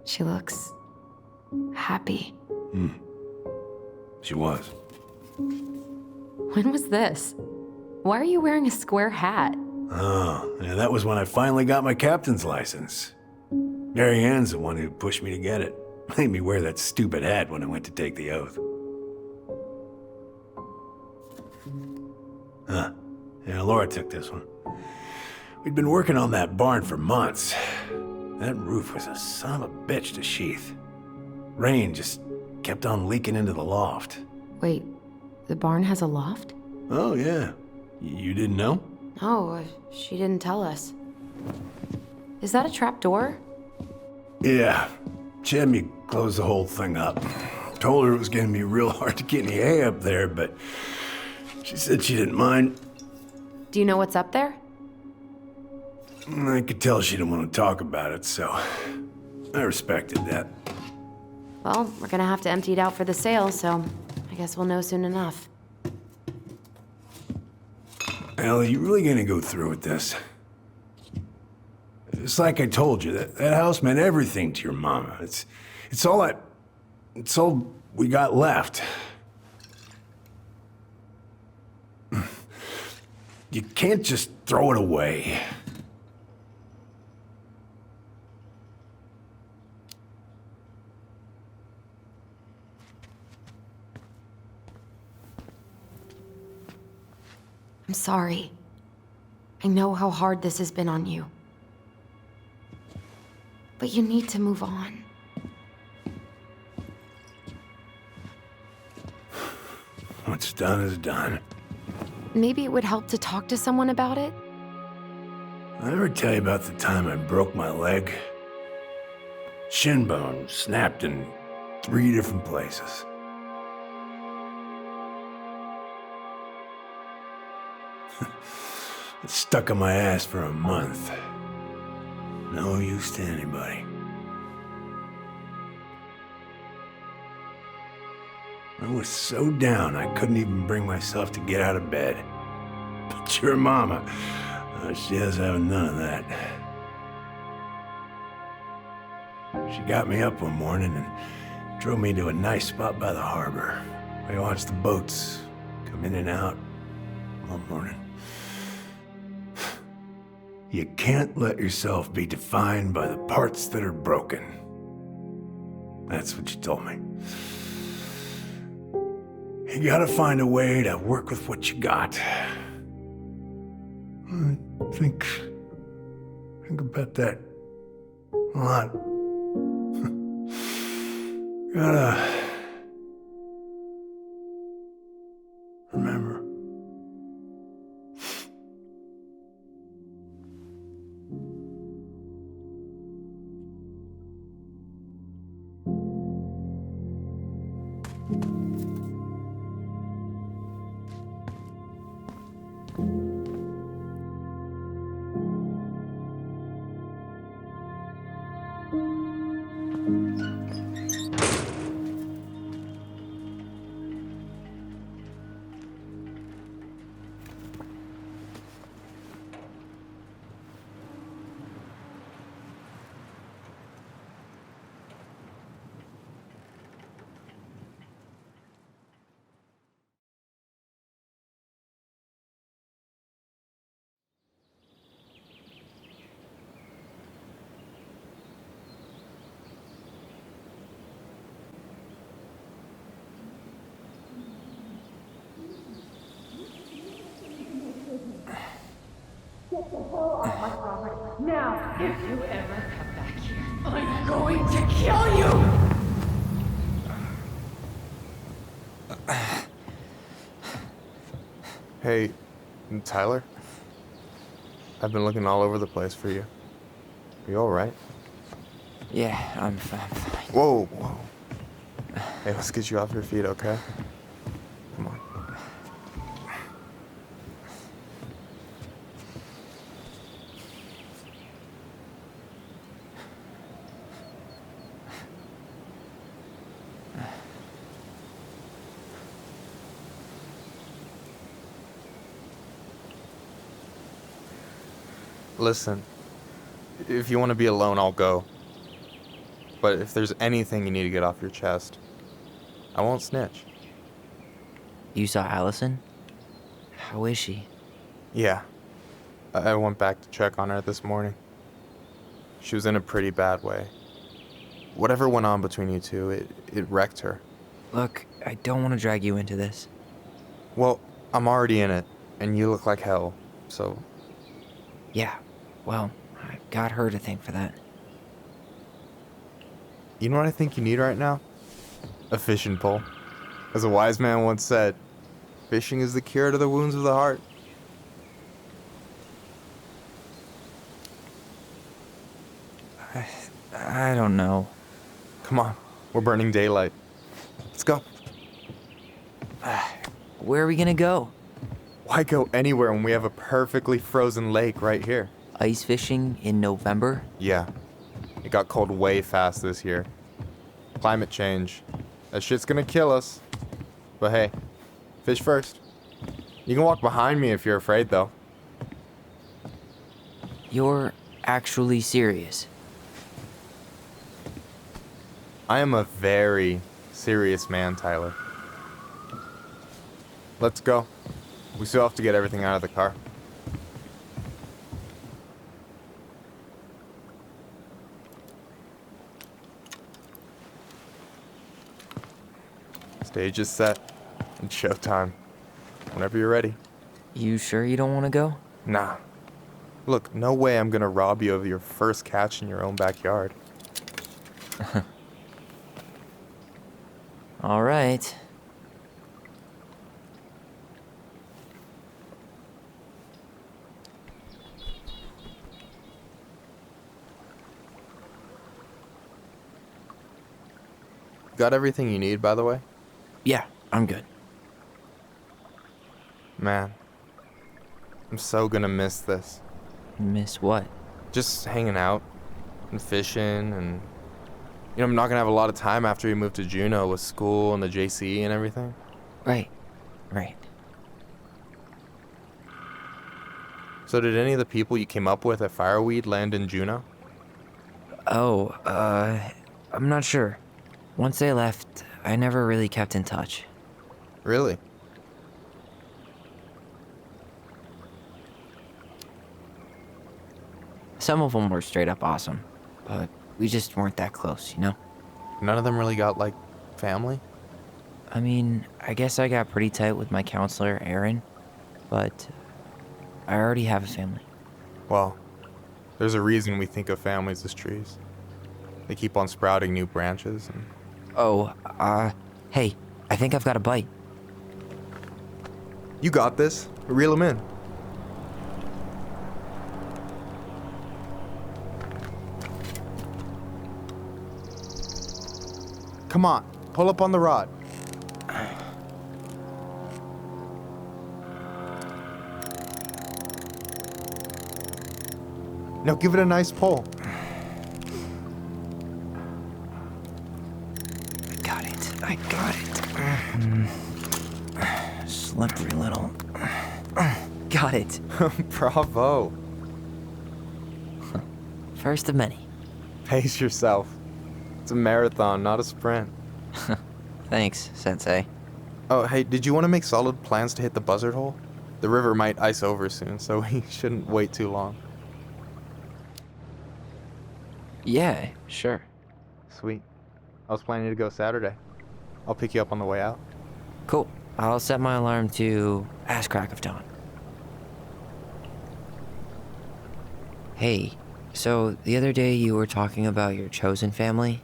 She looks happy. She was. When was this? Why are you wearing a square hat? Oh, yeah, that was when I finally got my captain's license. Marianne's the one who pushed me to get it. Made me wear that stupid hat when I went to take the oath. Yeah, Laura took this one. We'd been working on that barn for months. That roof was a son of a bitch to sheath. Rain just kept on leaking into the loft. Wait, the barn has a loft? Oh, yeah. You didn't know? No, she didn't tell us. Is that a trap door? Yeah. She had me close the whole thing up. told her it was gonna be real hard to get any hay up there, but she said she didn't mind. Do you know what's up there? I could tell she didn't want to talk about it, so I respected that. Well, we're gonna have to empty it out for the sale, so I guess we'll know soon enough. Ellie, you really gonna go through with this? It's like I told you, that house meant everything to your mama. It's all we got left. You can't just throw it away. I'm sorry. I know how hard this has been on you. But you need to move on. What's done is done. Maybe it would help to talk to someone about it? I ever tell you about the time I broke my leg? Shin bone snapped in 3 different places. It stuck in my ass for a month. No use to anybody. I was so down I couldn't even bring myself to get out of bed. But your mama, she has having none of that. She got me up one morning and drove me to a nice spot by the harbor. We watched the boats come in and out all morning. You can't let yourself be defined by the parts that are broken. That's what you told me. You gotta find a way to work with what you got. I think about that a lot. Gotta remember. Now, if you ever come back here, I'm going to kill you! Hey, Tyler? I've been looking all over the place for you. Are you alright? Yeah, I'm fine. Whoa, whoa. Hey, let's get you off your feet, okay? Come on. Listen, if you want to be alone, I'll go. But if there's anything you need to get off your chest, I won't snitch. You saw Allison? How is she? Yeah. I went back to check on her this morning. She was in a pretty bad way. Whatever went on between you two, it wrecked her. Look, I don't want to drag you into this. Well, I'm already in it, and you look like hell, so... Yeah, well, I got her to thank for that. You know what I think you need right now? A fishing pole. As a wise man once said, fishing is the cure to the wounds of the heart. I don't know. Come on, we're burning daylight. Let's go. Where are we gonna go? Why go anywhere when we have a perfectly frozen lake right here? Ice fishing in November? Yeah. It got cold way fast this year. Climate change. That shit's gonna kill us. But hey, fish first. You can walk behind me if you're afraid, though. You're actually serious? I am a very serious man, Tyler. Let's go. We still have to get everything out of the car. Stage is set. It's showtime. Whenever you're ready. You sure you don't want to go? Nah. Look, no way I'm gonna rob you of your first catch in your own backyard. All right. Got everything you need, by the way? Yeah, I'm good. Man, I'm so gonna miss this. Miss what? Just hanging out and fishing and... You know, I'm not gonna have a lot of time after we move to Juneau with school and the JCE and everything. Right. So did any of the people you came up with at Fireweed land in Juneau? Oh, I'm not sure. Once they left, I never really kept in touch. Really? Some of them were straight up awesome, but we just weren't that close, you know? None of them really got, like, family? I mean, I guess I got pretty tight with my counselor, Aaron, but I already have a family. Well, there's a reason we think of families as trees. They keep on sprouting new branches and... Oh, hey, I think I've got a bite. You got this. Reel them in. Come on, pull up on the rod. Now give it a nice pull. I got it. Slippery little. Got it. Bravo. First of many. Pace yourself. It's a marathon, not a sprint. Thanks, Sensei. Oh, hey, did you want to make solid plans to hit the buzzard hole? The river might ice over soon, so we shouldn't wait too long. Yeah, sure. Sweet. I was planning to go Saturday. I'll pick you up on the way out. Cool. I'll set my alarm to ass crack of dawn. Hey, so the other day you were talking about your chosen family.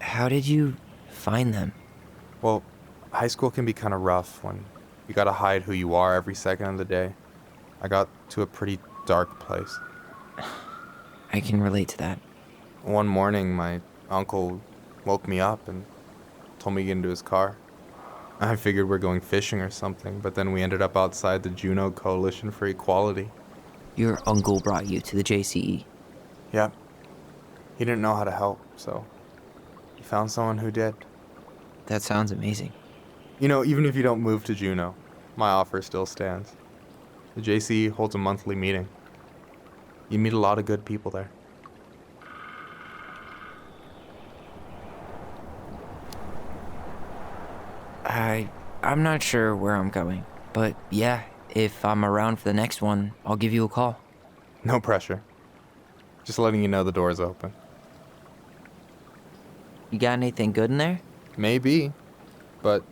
How did you find them? Well, high school can be kind of rough when you gotta hide who you are every second of the day. I got to a pretty dark place. I can relate to that. One morning, my uncle woke me up and told me to get into his car. I figured we're going fishing or something, but then we ended up outside the Juneau Coalition for Equality. Your uncle brought you to the JCE? Yep. He didn't know how to help, so he found someone who did. That sounds amazing. You know, even if you don't move to Juneau, my offer still stands. The JCE holds a monthly meeting. You meet a lot of good people there. I'm not sure where I'm going, but yeah, if I'm around for the next one, I'll give you a call. No pressure. Just letting you know the door's open. You got anything good in there? Maybe, but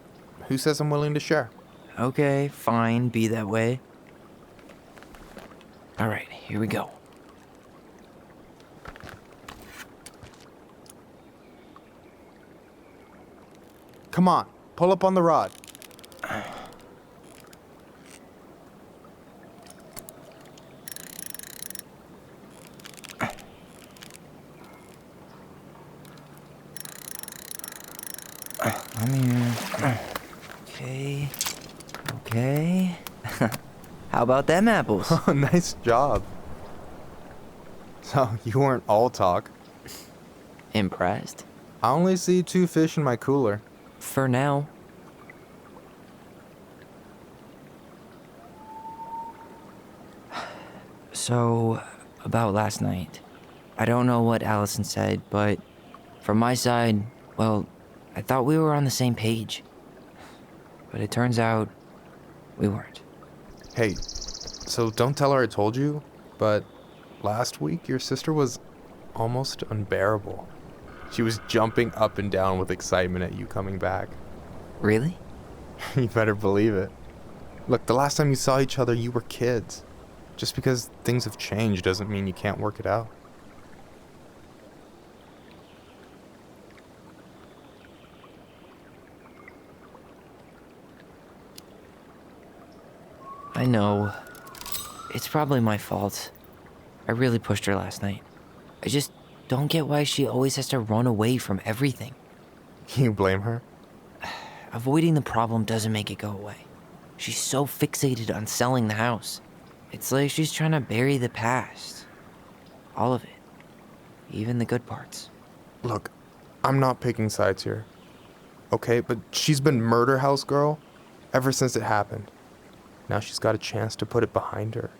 who says I'm willing to share? Okay, fine, be that way. All right, here we go. Come on, pull up on the rod. I'm here. Okay. How about them apples? Oh, nice job. So, you weren't all talk. Impressed? I only see 2 fish in my cooler. For now. So, about last night. I don't know what Allison said, but from my side, well, I thought we were on the same page. But it turns out we weren't. Hey, so don't tell her I told you, but last week your sister was almost unbearable. She was jumping up and down with excitement at you coming back. Really? You better believe it. Look, the last time you saw each other, you were kids. Just because things have changed doesn't mean you can't work it out. I know. It's probably my fault. I really pushed her last night. I just don't get why she always has to run away from everything. You blame her? Avoiding the problem doesn't make it go away. She's so fixated on selling the house. It's like she's trying to bury the past. All of it. Even the good parts. Look, I'm not picking sides here. Okay, but she's been murder house girl ever since it happened. Now she's got a chance to put it behind her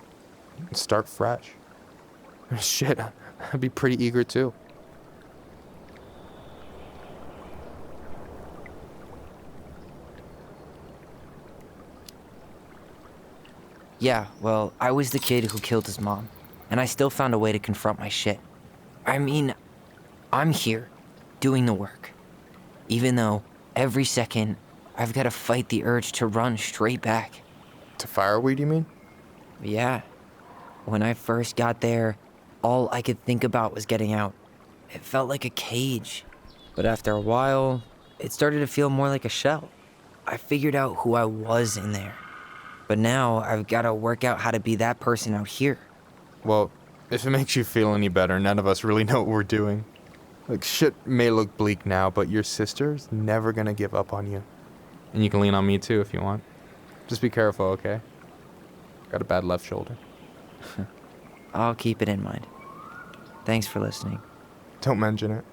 and start fresh. Shit, I'd be pretty eager too. Yeah, well, I was the kid who killed his mom, and I still found a way to confront my shit. I mean, I'm here, doing the work. Even though, every second, I've got to fight the urge to run straight back. To fireweed, you mean? Yeah. When I first got there, all I could think about was getting out. It felt like a cage. But after a while, it started to feel more like a shell. I figured out who I was in there. But now I've got to work out how to be that person out here. Well, if it makes you feel any better, none of us really know what we're doing. Like, shit may look bleak now, but your sister's never gonna give up on you. And you can lean on me too if you want. Just be careful, okay? Got a bad left shoulder. I'll keep it in mind. Thanks for listening. Don't mention it.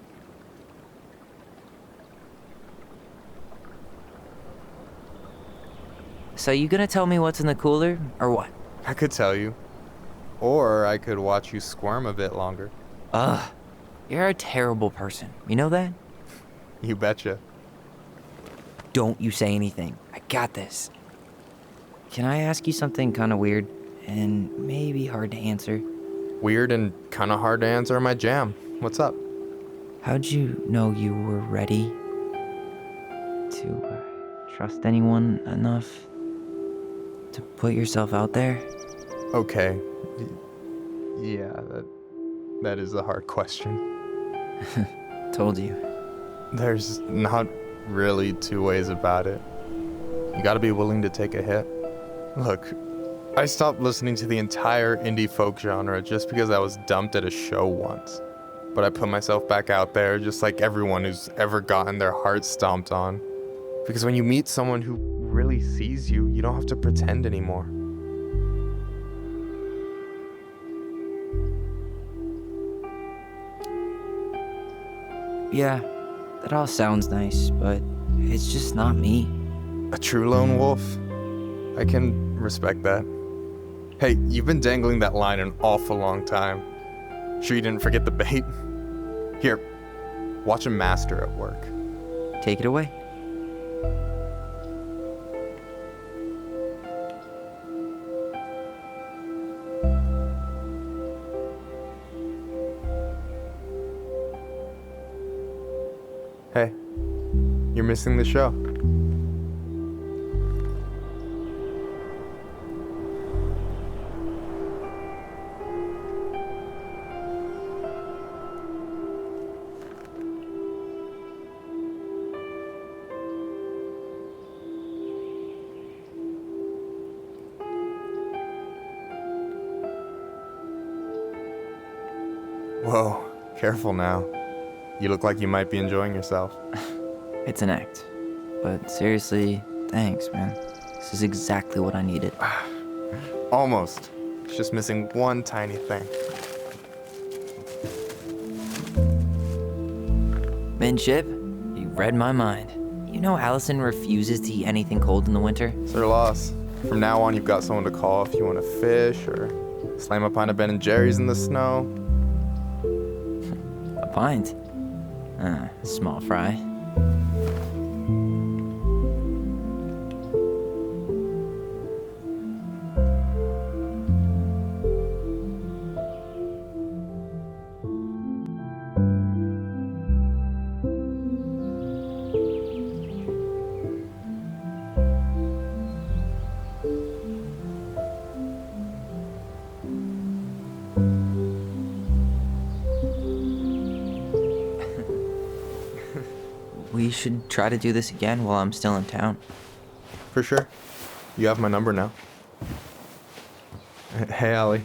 So you gonna tell me what's in the cooler, or what? I could tell you. Or I could watch you squirm a bit longer. Ugh. You're a terrible person. You know that? You betcha. Don't you say anything. I got this. Can I ask you something kind of weird and maybe hard to answer? Weird and kind of hard to answer my jam. What's up? How'd you know you were ready to trust anyone enough to put yourself out there? Okay. Yeah, that is a hard question. Told you. There's not really 2 ways about it. You gotta be willing to take a hit. Look, I stopped listening to the entire indie folk genre just because I was dumped at a show once. But I put myself back out there just like everyone who's ever gotten their heart stomped on. Because when you meet someone who really sees you, you don't have to pretend anymore. Yeah, that all sounds nice, but it's just not me. A true lone wolf? I can respect that. Hey, you've been dangling that line an awful long time. Sure you didn't forget the bait? Here, watch a master at work. Take it away. Hey, you're missing the show. Whoa, careful now. You look like you might be enjoying yourself. It's an act. But seriously, thanks, man. This is exactly what I needed. Almost. It's just missing one tiny thing. Midship, you read my mind. You know Allison refuses to eat anything cold in the winter? It's her loss. From now on, you've got someone to call if you want to fish or slam a pint of Ben & Jerry's in the snow. A pint? Small fry. We should try to do this again while I'm still in town. For sure. You have my number now. Hey, Allie.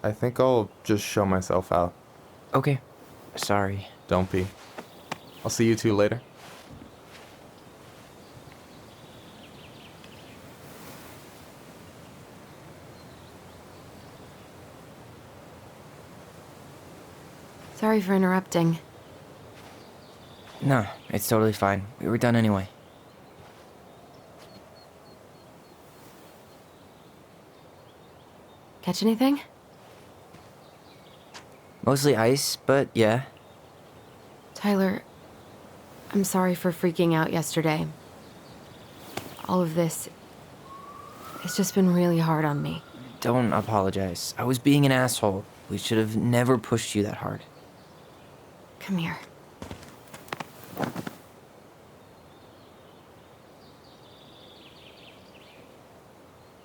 I think I'll just show myself out. Okay. Sorry. Don't be. I'll see you two later. Sorry for interrupting. No, it's totally fine. We were done anyway. Catch anything? Mostly ice, but yeah. Tyler, I'm sorry for freaking out yesterday. All of this, it's just been really hard on me. Don't apologize. I was being an asshole. We should have never pushed you that hard. Come here.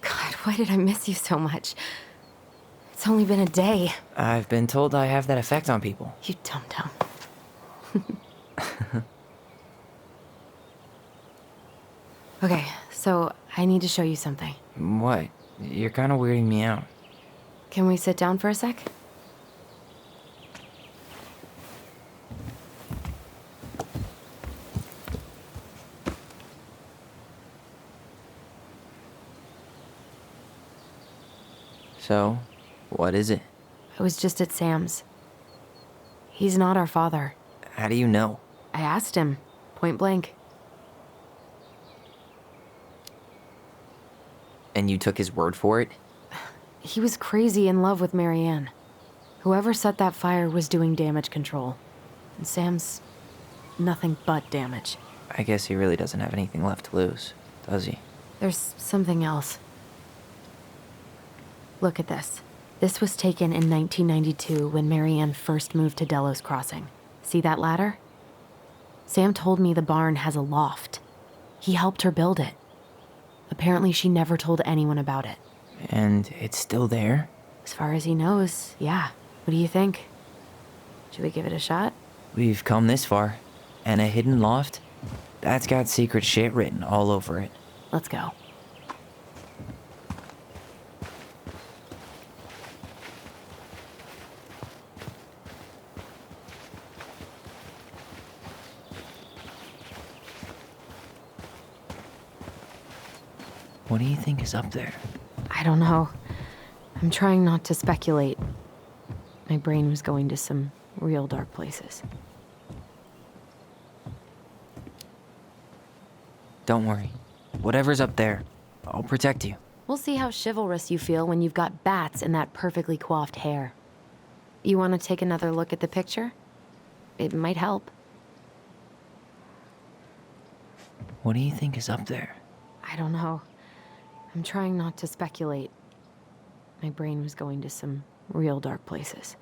God, why did I miss you so much? It's only been a day. I've been told I have that effect on people. You dum-dum. Okay, so I need to show you something. What? You're kind of weirding me out. Can we sit down for a sec? So, what is it? I was just at Sam's. He's not our father. How do you know? I asked him, point blank. And you took his word for it? He was crazy in love with Marianne. Whoever set that fire was doing damage control. And Sam's nothing but damage. I guess he really doesn't have anything left to lose, does he? There's something else. Look at this. This was taken in 1992 when Marianne first moved to Delos Crossing. See that ladder? Sam told me the barn has a loft. He helped her build it. Apparently she never told anyone about it. And it's still there? As far as he knows, yeah. What do you think? Should we give it a shot? We've come this far. And a hidden loft? That's got secret shit written all over it. Let's go. What do you think is up there? I don't know. I'm trying not to speculate. My brain was going to some real dark places. Don't worry. Whatever's up there, I'll protect you. We'll see how chivalrous you feel when you've got bats in that perfectly coiffed hair. You want to take another look at the picture? It might help. What do you think is up there? I don't know. I'm trying not to speculate. My brain was going to some real dark places.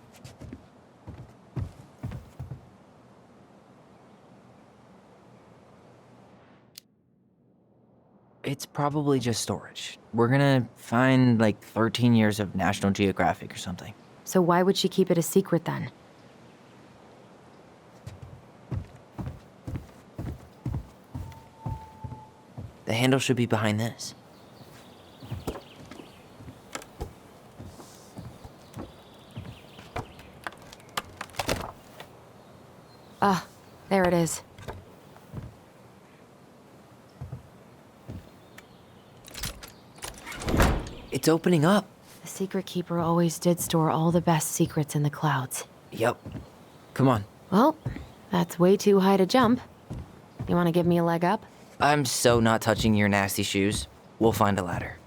It's probably just storage. We're gonna find like 13 years of National Geographic or something. So why would she keep it a secret then? The handle should be behind this. Ah, there it is. It's opening up. The Secret Keeper always did store all the best secrets in the clouds. Yep. Come on. Well, that's way too high to jump. You want to give me a leg up? I'm so not touching your nasty shoes. We'll find a ladder.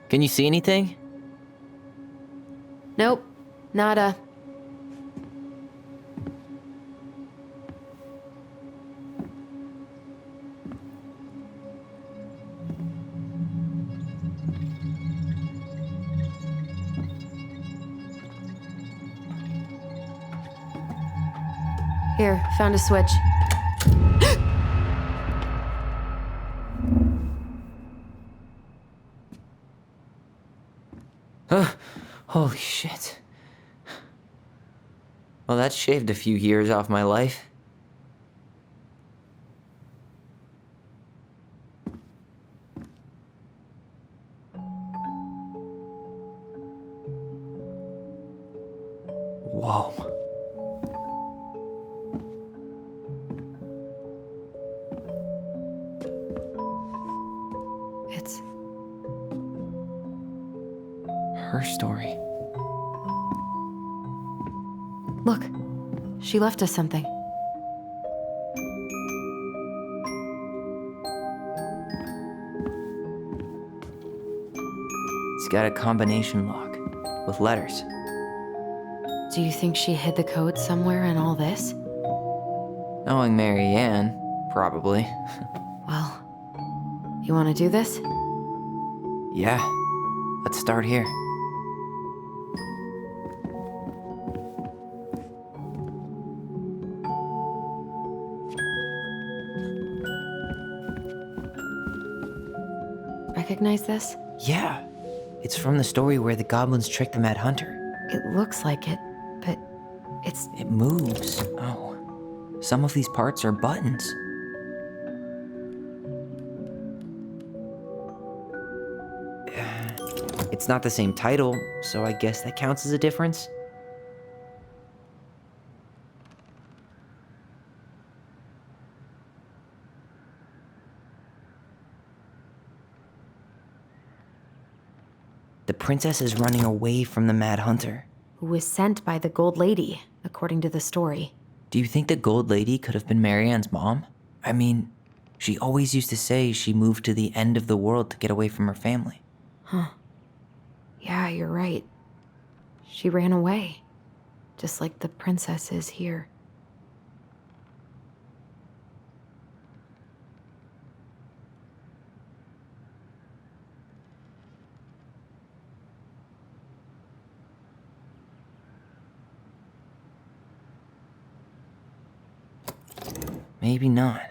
Can you see anything? Nope. Nada. Here, found a switch. Holy shit. Well, that shaved a few years off my life. Whoa. It's her story. Look, she left us something. It's got a combination lock with letters. Do you think she hid the code somewhere in all this? Knowing Mary Ann, probably. Well, you want to do this? Yeah, let's start here. Recognize this? Yeah, it's from the story where the goblins tricked the Mad Hunter. It looks like it, but it's... It moves. Oh, some of these parts are buttons. It's not the same title, so I guess that counts as a difference. The princess is running away from the Mad Hunter. Who was sent by the Gold Lady, according to the story. Do you think the Gold Lady could have been Marianne's mom? I mean, she always used to say she moved to the end of the world to get away from her family. Huh. Yeah, you're right. She ran away. Just like the princess is here. Maybe not.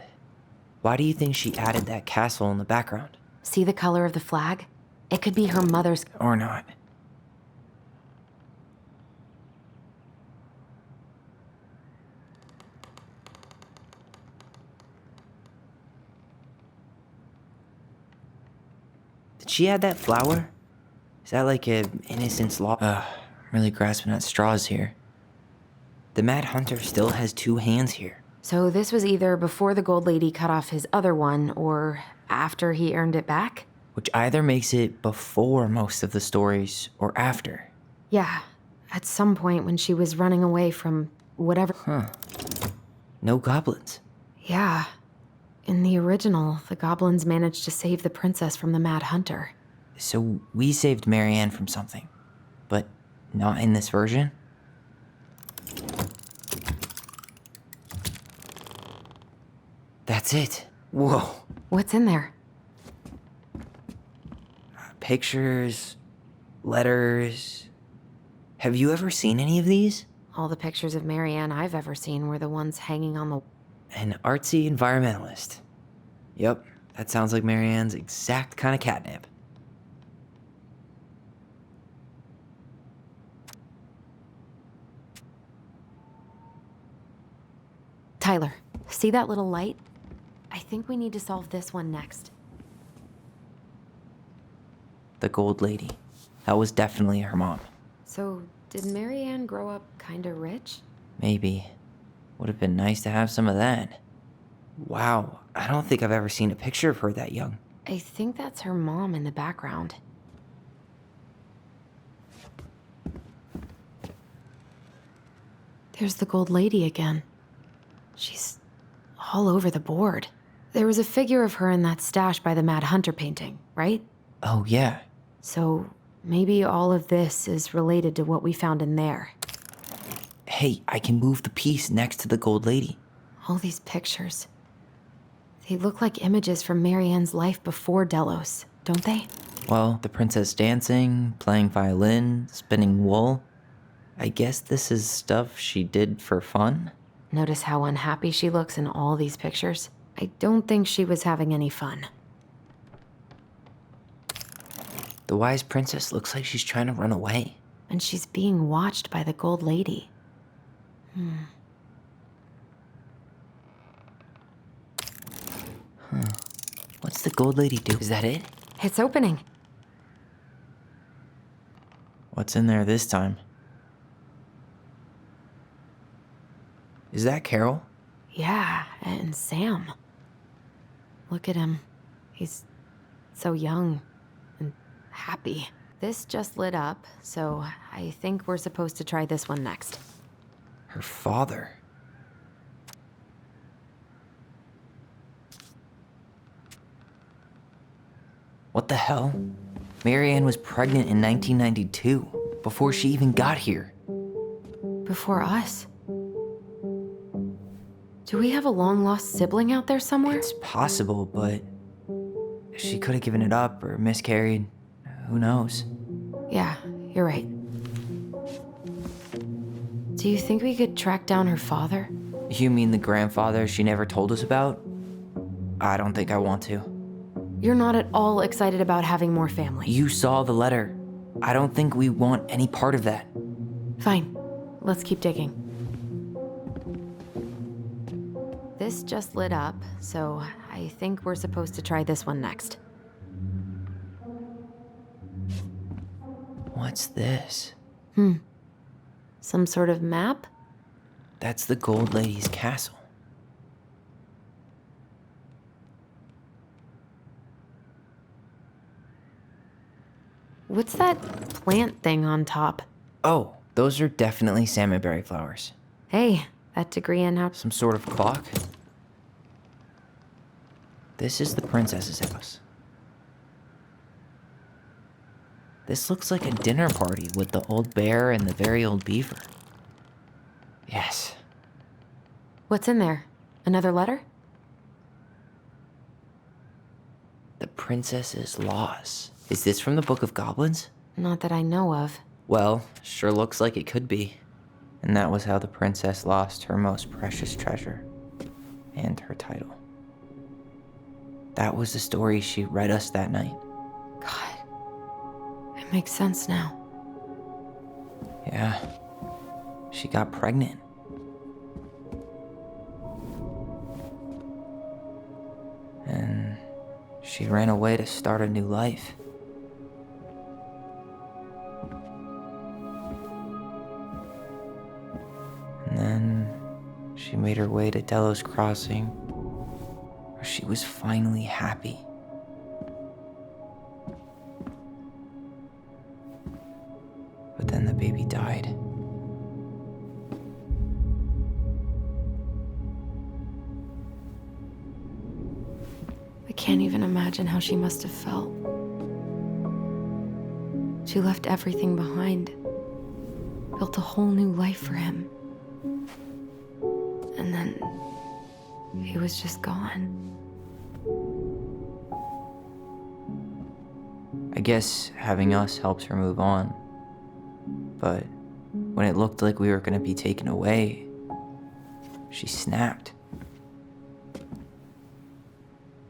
Why do you think she added that castle in the background? See the color of the flag? It could be her mother's... Or not. Did she add that flower? Is that like an innocence law? I'm really grasping at straws here. The Mad Hunter still has two hands here. So this was either before the Gold Lady cut off his other one, or after he earned it back? Which either makes it before most of the stories, or after. Yeah, at some point when she was running away from whatever... Huh. No goblins. Yeah. In the original, the goblins managed to save the princess from the Mad Hunter. So we saved Marianne from something, but not in this version? That's it. Whoa. What's in there? Pictures, letters. Have you ever seen any of these? All the pictures of Marianne I've ever seen were the ones hanging on the... An artsy environmentalist. Yep, that sounds like Marianne's exact kind of catnip. Tyler, see that little light? I think we need to solve this one next. The Gold Lady. That was definitely her mom. So, did Marianne grow up kinda rich? Maybe. Would have been nice to have some of that. Wow, I don't think I've ever seen a picture of her that young. I think that's her mom in the background. There's the Gold Lady again. She's all over the board. There was a figure of her in that stash by the Mad Hunter painting, right? Oh, yeah. So maybe all of this is related to what we found in there. Hey, I can move the piece next to the Gold Lady. All these pictures. They look like images from Marianne's life before Delos, don't they? Well, the princess dancing, playing violin, spinning wool. I guess this is stuff she did for fun? Notice how unhappy she looks in all these pictures? I don't think she was having any fun. The wise princess looks like she's trying to run away. And she's being watched by the Gold Lady. What's the Gold Lady do? Is that it? It's opening. What's in there this time? Is that Carol? Yeah, and Sam. Look at him. He's so young and happy. This just lit up, so I think we're supposed to try this one next. Her father. What the hell? Marianne was pregnant in 1992, before she even got here. Before us? Do we have a long-lost sibling out there somewhere? It's possible, but she could have given it up or miscarried. Who knows? Yeah, you're right. Do you think we could track down her father? You mean the grandfather she never told us about? I don't think I want to. You're not at all excited about having more family. You saw the letter. I don't think we want any part of that. Fine. Let's keep digging. This just lit up, so I think we're supposed to try this one next. What's this? Some sort of map? That's the Gold Lady's castle. What's that plant thing on top? Oh, those are definitely salmonberry flowers. Hey, that degree in how... Some sort of clock? This is the princess's house. This looks like a dinner party with the old bear and the very old beaver. Yes. What's in there? Another letter? The princess's laws. Is this from the Book of Goblins? Not that I know of. Well, sure looks like it could be. And that was how the princess lost her most precious treasure. And her title. That was the story she read us that night. God. It makes sense now. Yeah. She got pregnant. And she ran away to start a new life. And then she made her way to Delos Crossing, where she was finally happy. But then the baby died. I can't even imagine how she must have felt. She left everything behind, built a whole new life for him. And then he was just gone. I guess having us helps her move on. But when it looked like we were gonna be taken away, she snapped.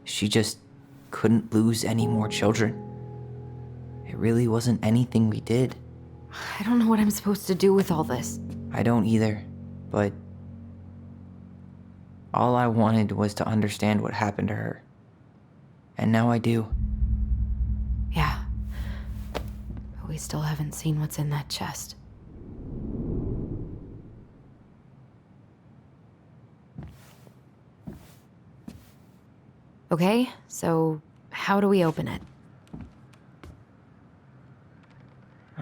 She just couldn't lose any more children. It really wasn't anything we did. I don't know what I'm supposed to do with all this. I don't either, but All I wanted was to understand what happened to her. And now I do. Yeah. But we still haven't seen what's in that chest. Okay, so how do we open it?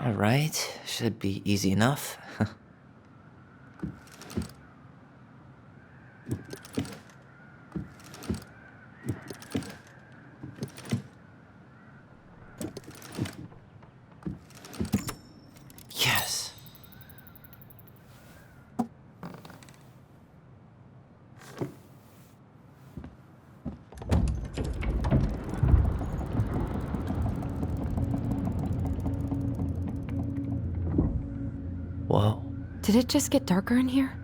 All right, should be easy enough. Yes. Whoa. Did it just get darker in here?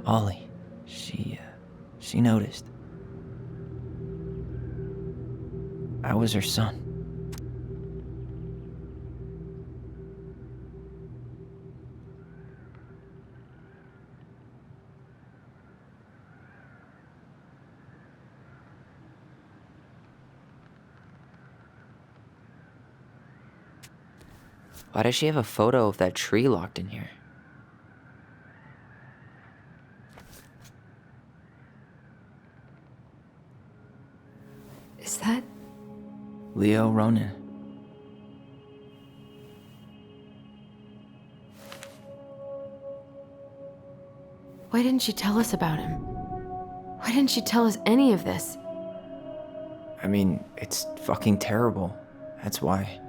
Ollie. She noticed. I was her son. Why does she have a photo of that tree locked in here? Is that... Leo Ronan. Why didn't she tell us about him? Why didn't she tell us any of this? I mean, it's fucking terrible. That's why.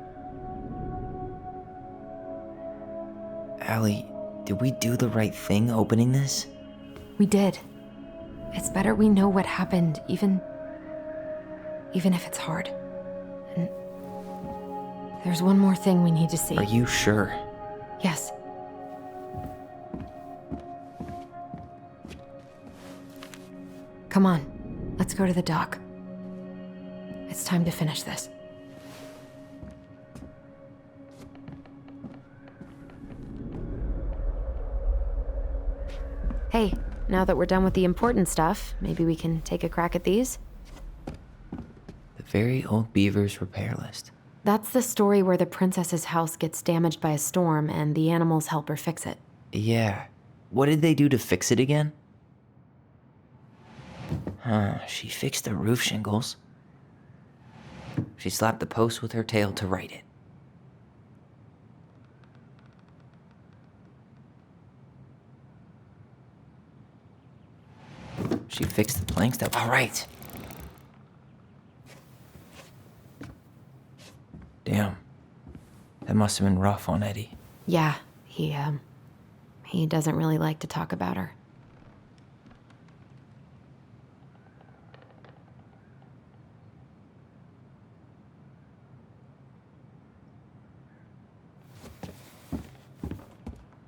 Allie, did we do the right thing opening this? We did. It's better we know what happened, even if it's hard. And there's one more thing we need to see. Are you sure? Yes. Come on, let's go to the dock. It's time to finish this. Hey, now that we're done with the important stuff, maybe we can take a crack at these? The Very Old Beavers Repair List. That's the story where the princess's house gets damaged by a storm and the animals help her fix it. Yeah. What did they do to fix it again? She fixed the roof shingles. She slapped the post with her tail to right it. She fixed the planks that... All right. Damn. That must have been rough on Eddie. Yeah, he doesn't really like to talk about her.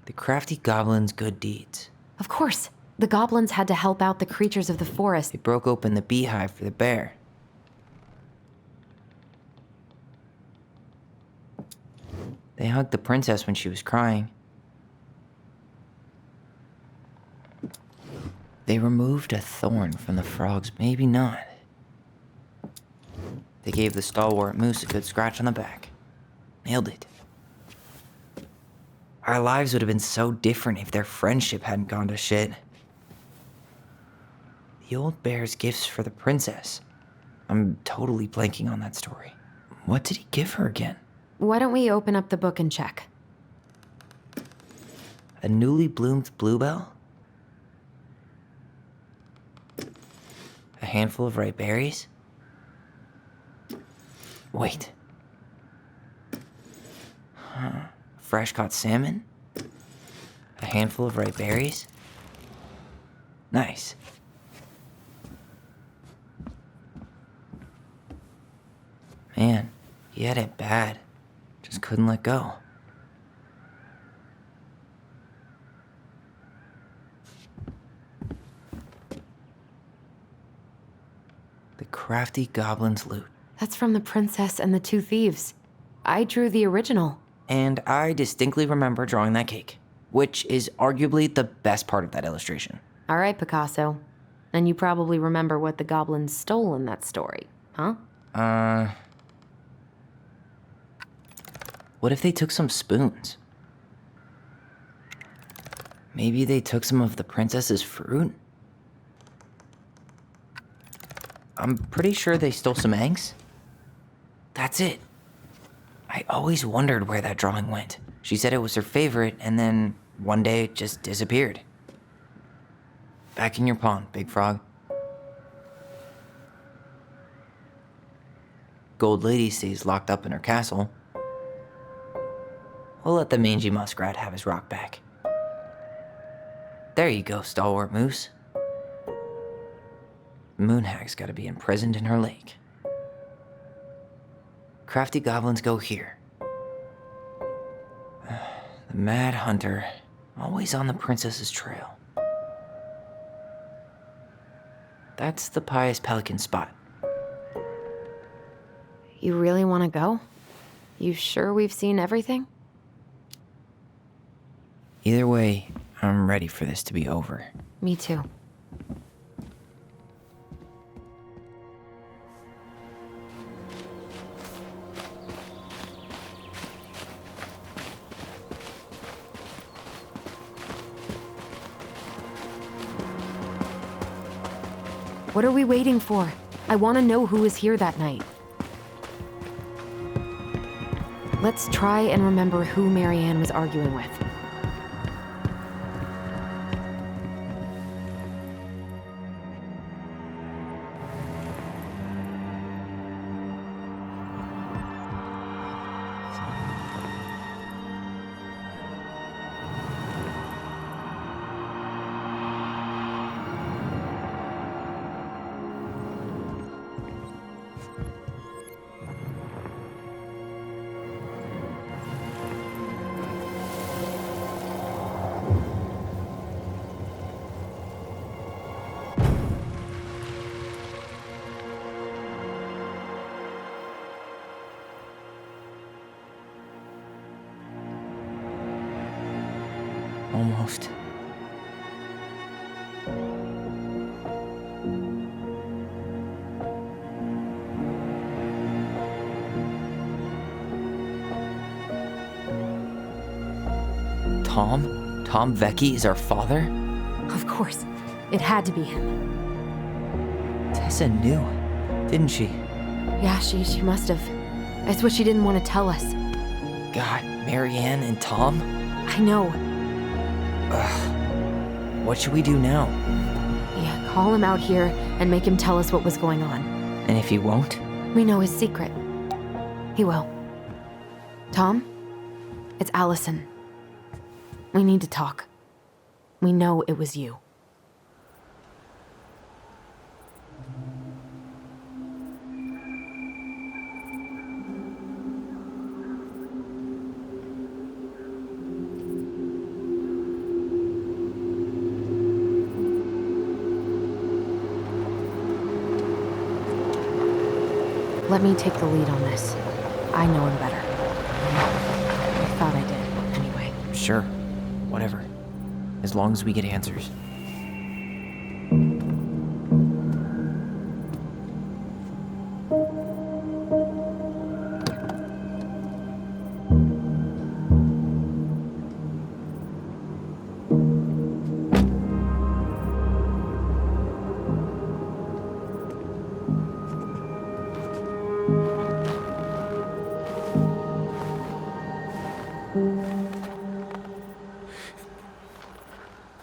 The crafty goblin's good deeds. Of course. The goblins had to help out the creatures of the forest. They broke open the beehive for the bear. They hugged the princess when she was crying. They removed a thorn from the frog's, maybe not. They gave the stalwart moose a good scratch on the back. Nailed it. Our lives would have been so different if their friendship hadn't gone to shit. The old bear's gifts for the princess. I'm totally blanking on that story. What did he give her again? Why don't we open up the book and check? A newly bloomed bluebell? A handful of ripe berries? Wait. Fresh caught salmon? A handful of ripe berries? Nice. Man, he had it bad. Just couldn't let go. The crafty goblin's loot. That's from the princess and the two thieves. I drew the original. And I distinctly remember drawing that cake, which is arguably the best part of that illustration. All right, Picasso. And you probably remember what the goblins stole in that story, huh? What if they took some spoons? Maybe they took some of the princess's fruit? I'm pretty sure they stole some eggs. That's it. I always wondered where that drawing went. She said it was her favorite, and then one day it just disappeared. Back in your pond, Big Frog. Gold Lady stays locked up in her castle. We'll let the mangy muskrat have his rock back. There you go, Stalwart Moose. Moonhag's gotta be imprisoned in her lake. Crafty goblins go here. The Mad Hunter, always on the princess's trail. That's the Pious Pelican spot. You really want to go? You sure we've seen everything? Either way, I'm ready for this to be over. Me too. What are we waiting for? I want to know who was here that night. Let's try and remember who Marianne was arguing with. Almost. Tom? Tom Vecchi is our father? Of course. It had to be him. Tessa knew, didn't she? Yeah, she must have. That's what she didn't want to tell us. God, Marianne and Tom? I know. Ugh. What should we do now? Yeah, call him out here and make him tell us what was going on. And if he won't? We know his secret. He will. Tom? It's Allison. We need to talk. We know it was you. Let me take the lead on this. I know him better. I thought I did, anyway. Sure. Whatever. As long as we get answers.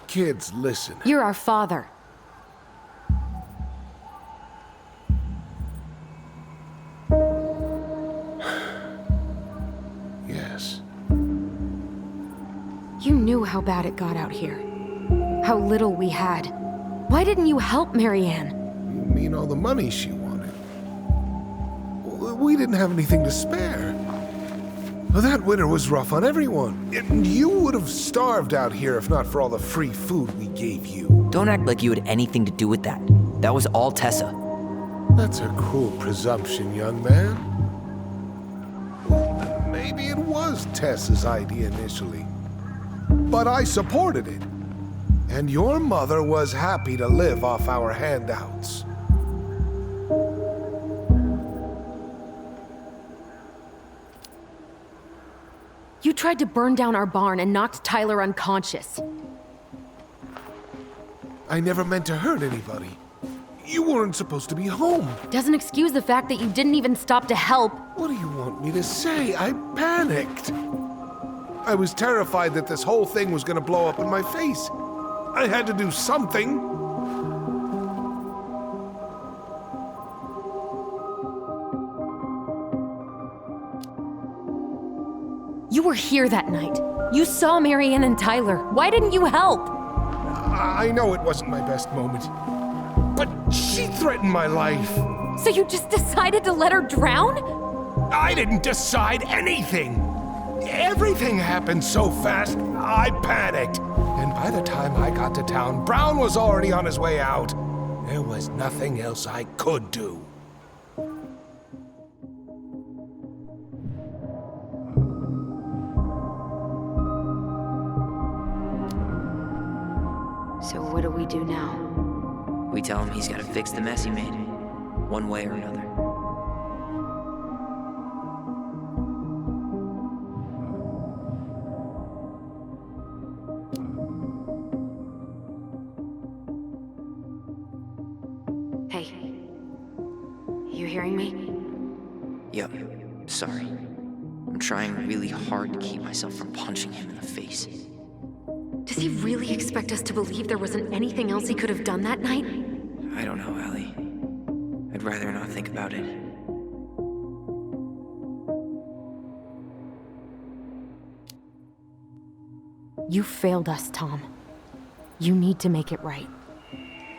Kids, listen. You're our father. Yes. You knew how bad it got out here. How little we had. Why didn't you help Marianne? You mean all the money she wanted? We didn't have anything to spare. Well, that winter was rough on everyone. And you would have starved out here if not for all the free food we gave you. Don't act like you had anything to do with that. That was all Tessa. That's a cruel presumption, young man. maybe it was Tessa's idea initially. But I supported it. And your mother was happy to live off our handouts. You tried to burn down our barn and knocked Tyler unconscious. I never meant to hurt anybody. You weren't supposed to be home. Doesn't excuse the fact that you didn't even stop to help. What do you want me to say? I panicked. I was terrified that this whole thing was gonna blow up in my face. I had to do something. You were here that night. You saw Marianne and Tyler. Why didn't you help? I know it wasn't my best moment, but she threatened my life. So you just decided to let her drown? I didn't decide anything. Everything happened so fast, I panicked. And by the time I got to town, Brown was already on his way out. There was nothing else I could do. So what do we do now? We tell him he's got to fix the mess he made, one way or another. Hey, you hearing me? Yep, sorry. I'm trying really hard to keep myself from punching him in the face. Does he really expect us to believe there wasn't anything else he could have done that night? I don't know, Allie. I'd rather not think about it. You failed us, Tom. You need to make it right.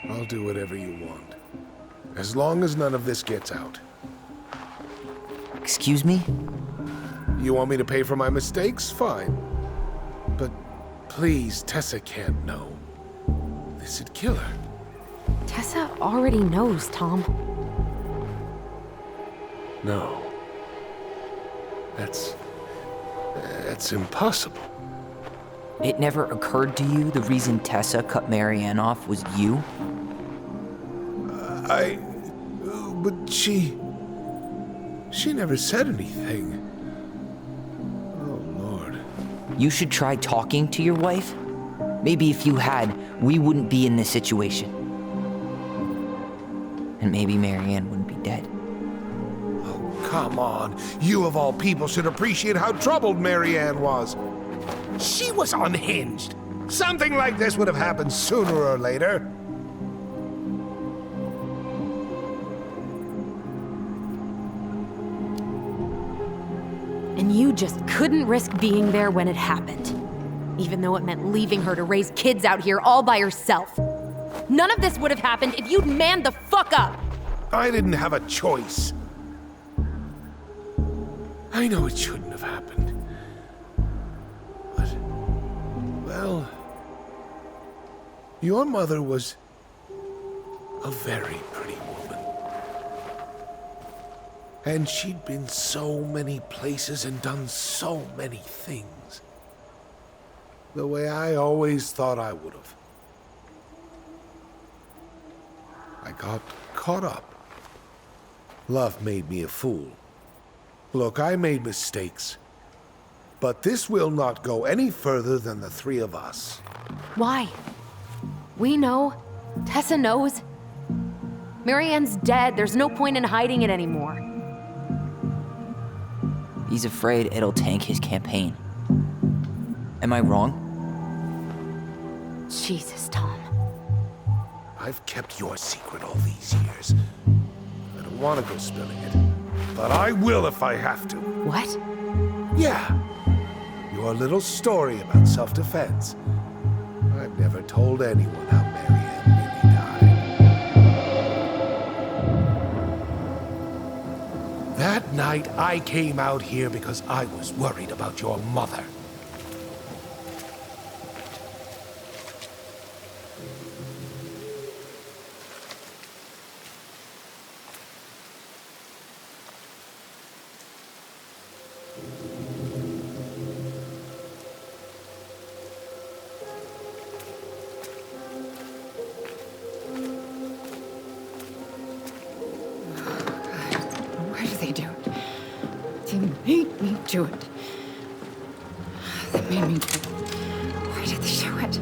I'll do whatever you want. As long as none of this gets out. Excuse me? You want me to pay for my mistakes? Fine. But please, Tessa can't know. This'd kill her. Tessa already knows, Tom. No. That's impossible. It never occurred to you the reason Tessa cut Marianne off was you? But she never said anything. Oh, Lord. You should try talking to your wife. Maybe if you had, we wouldn't be in this situation. And maybe Marianne wouldn't be dead. Oh, come on. You of all people should appreciate how troubled Marianne was. She was unhinged. Something like this would have happened sooner or later. And you just couldn't risk being there when it happened. Even though it meant leaving her to raise kids out here all by herself. None of this would have happened if you'd manned the fuck up! I didn't have a choice. I know it shouldn't have happened. But, well, your mother was a very pretty woman. And she'd been so many places and done so many things. The way I always thought I would have. I got caught up. Love made me a fool. Look, I made mistakes. But this will not go any further than the three of us. Why? We know. Tessa knows. Marianne's dead. There's no point in hiding it anymore. He's afraid it'll tank his campaign. Am I wrong? Jesus, Tom. I've kept your secret all these years. I don't want to go spilling it. But I will if I have to. What? Yeah. Your little story about self-defense. I've never told anyone how Marianne really died. That night, I came out here because I was worried about your mother. made me do it. They made me do it. Why did they do it?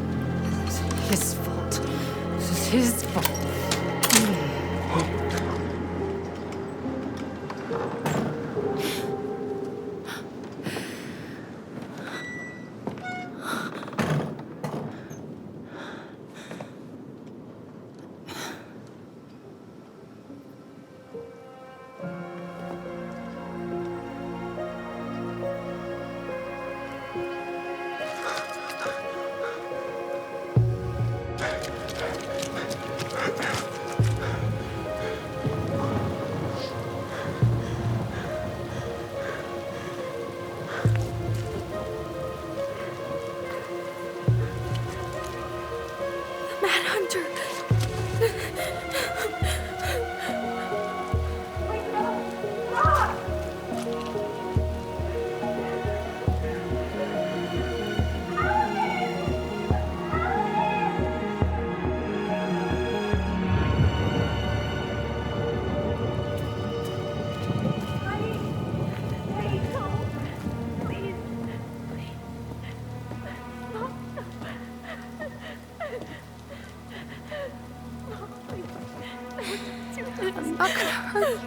This is his fault. This is his fault. Manhunter. I'm not gonna hurt you.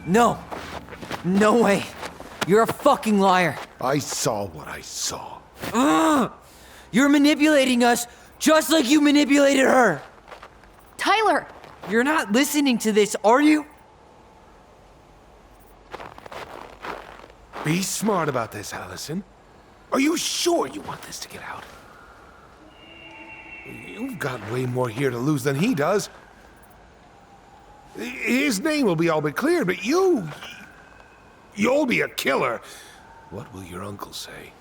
No! No way! You're a fucking liar! I saw what I saw. Ugh! You're manipulating us just like you manipulated her! Tyler! You're not listening to this, are you? Be smart about this, Allison. Are you sure you want this to get out? You've got way more here to lose than he does. His name will be all but cleared, but you'll be a killer. What will your uncle say?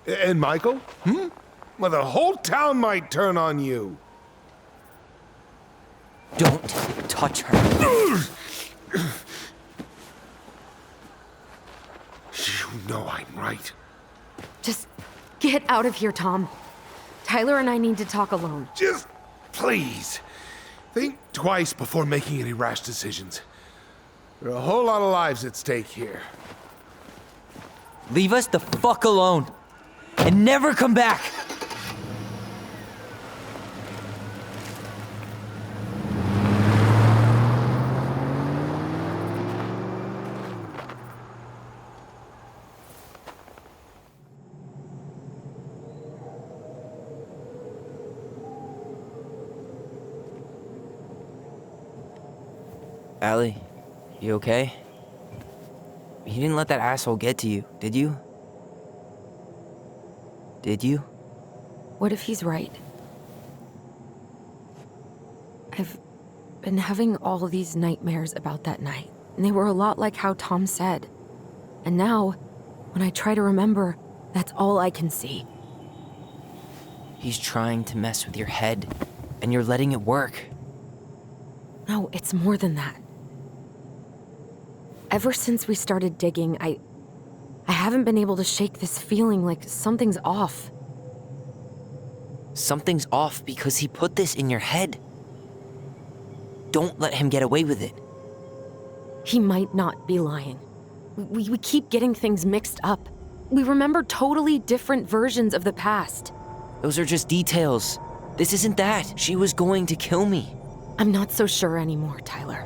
And Michael? Well, the whole town might turn on you. Don't touch her. You know I'm right. Just get out of here, Tom. Tyler and I need to talk alone. Just please. Think twice before making any rash decisions. There are a whole lot of lives at stake here. Leave us the fuck alone. And never come back. Allie, you okay? He didn't let that asshole get to you, did you? Did you? What if he's right? I've been having all these nightmares about that night, and they were a lot like how Tom said. And now, when I try to remember, that's all I can see. He's trying to mess with your head, and you're letting it work. No, it's more than that. Ever since we started digging, I haven't been able to shake this feeling like something's off. Something's off because he put this in your head. Don't let him get away with it. He might not be lying. We keep getting things mixed up. We remember totally different versions of the past. Those are just details. This isn't that. She was going to kill me. I'm not so sure anymore, Tyler.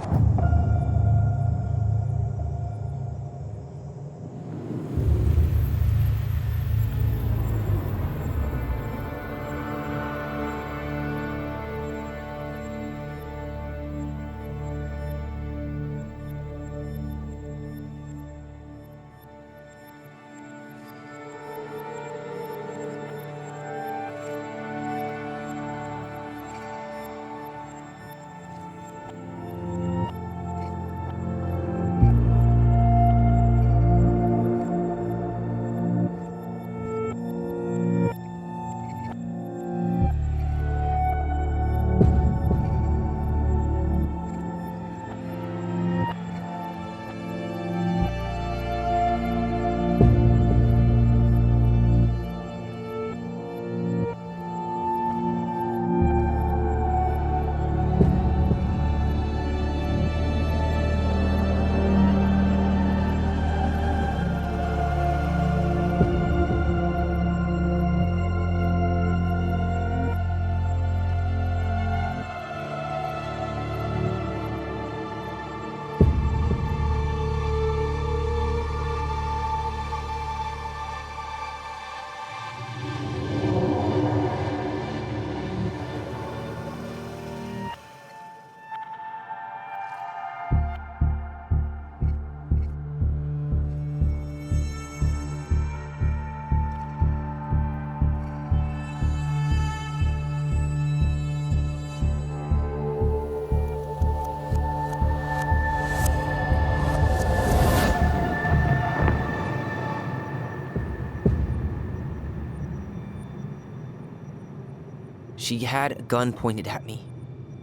She had a gun pointed at me.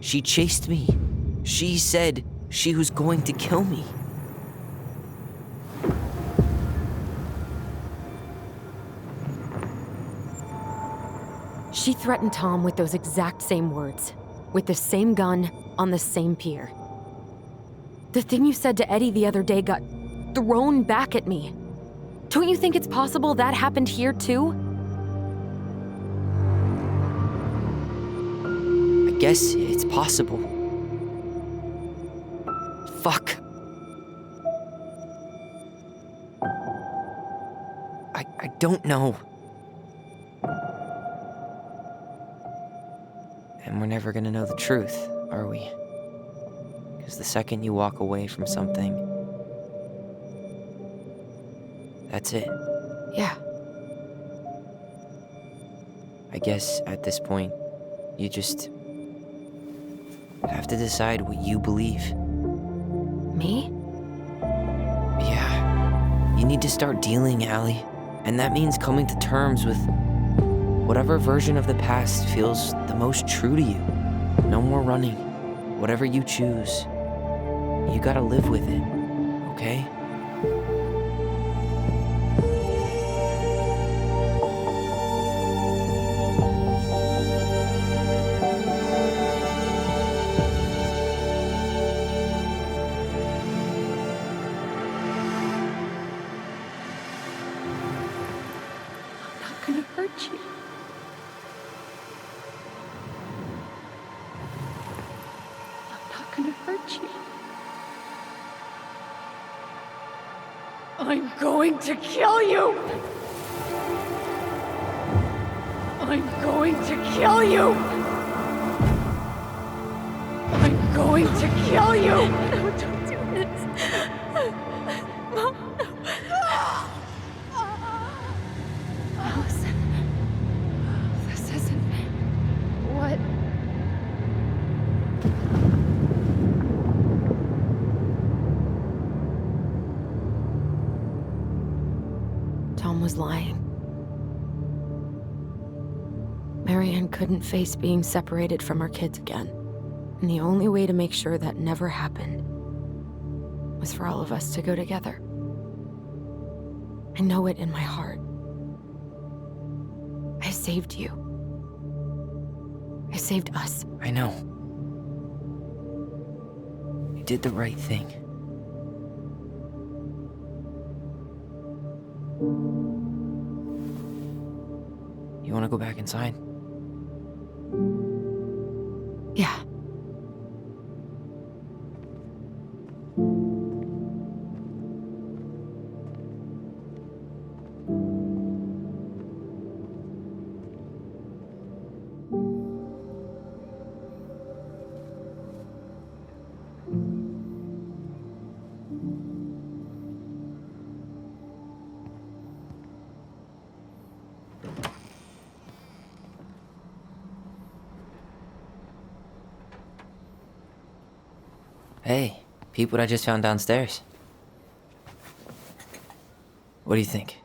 She chased me. She said she was going to kill me. She threatened Tom with those exact same words, with the same gun, on the same pier. The thing you said to Eddie the other day got thrown back at me. Don't you think it's possible that happened here too? I guess it's possible. Fuck. I don't know. And we're never gonna know the truth, are we? Because the second you walk away from something, that's it. Yeah. I guess at this point, you just have to decide what you believe. Me? Yeah. You need to start dealing, Allie. And that means coming to terms with whatever version of the past feels the most true to you. No more running. Whatever you choose, you gotta live with it, okay? I'm going to kill you! I'm going to kill you! I'm going to kill you! No, don't do this. Mom, no. Allison. This isn't... What? Tom was lying. Marianne couldn't face being separated from her kids again. And the only way to make sure that never happened was for all of us to go together. I know it in my heart. I saved you. I saved us. I know. You did the right thing. You want to go back inside? Yeah. Hey, peep what I just found downstairs. What do you think?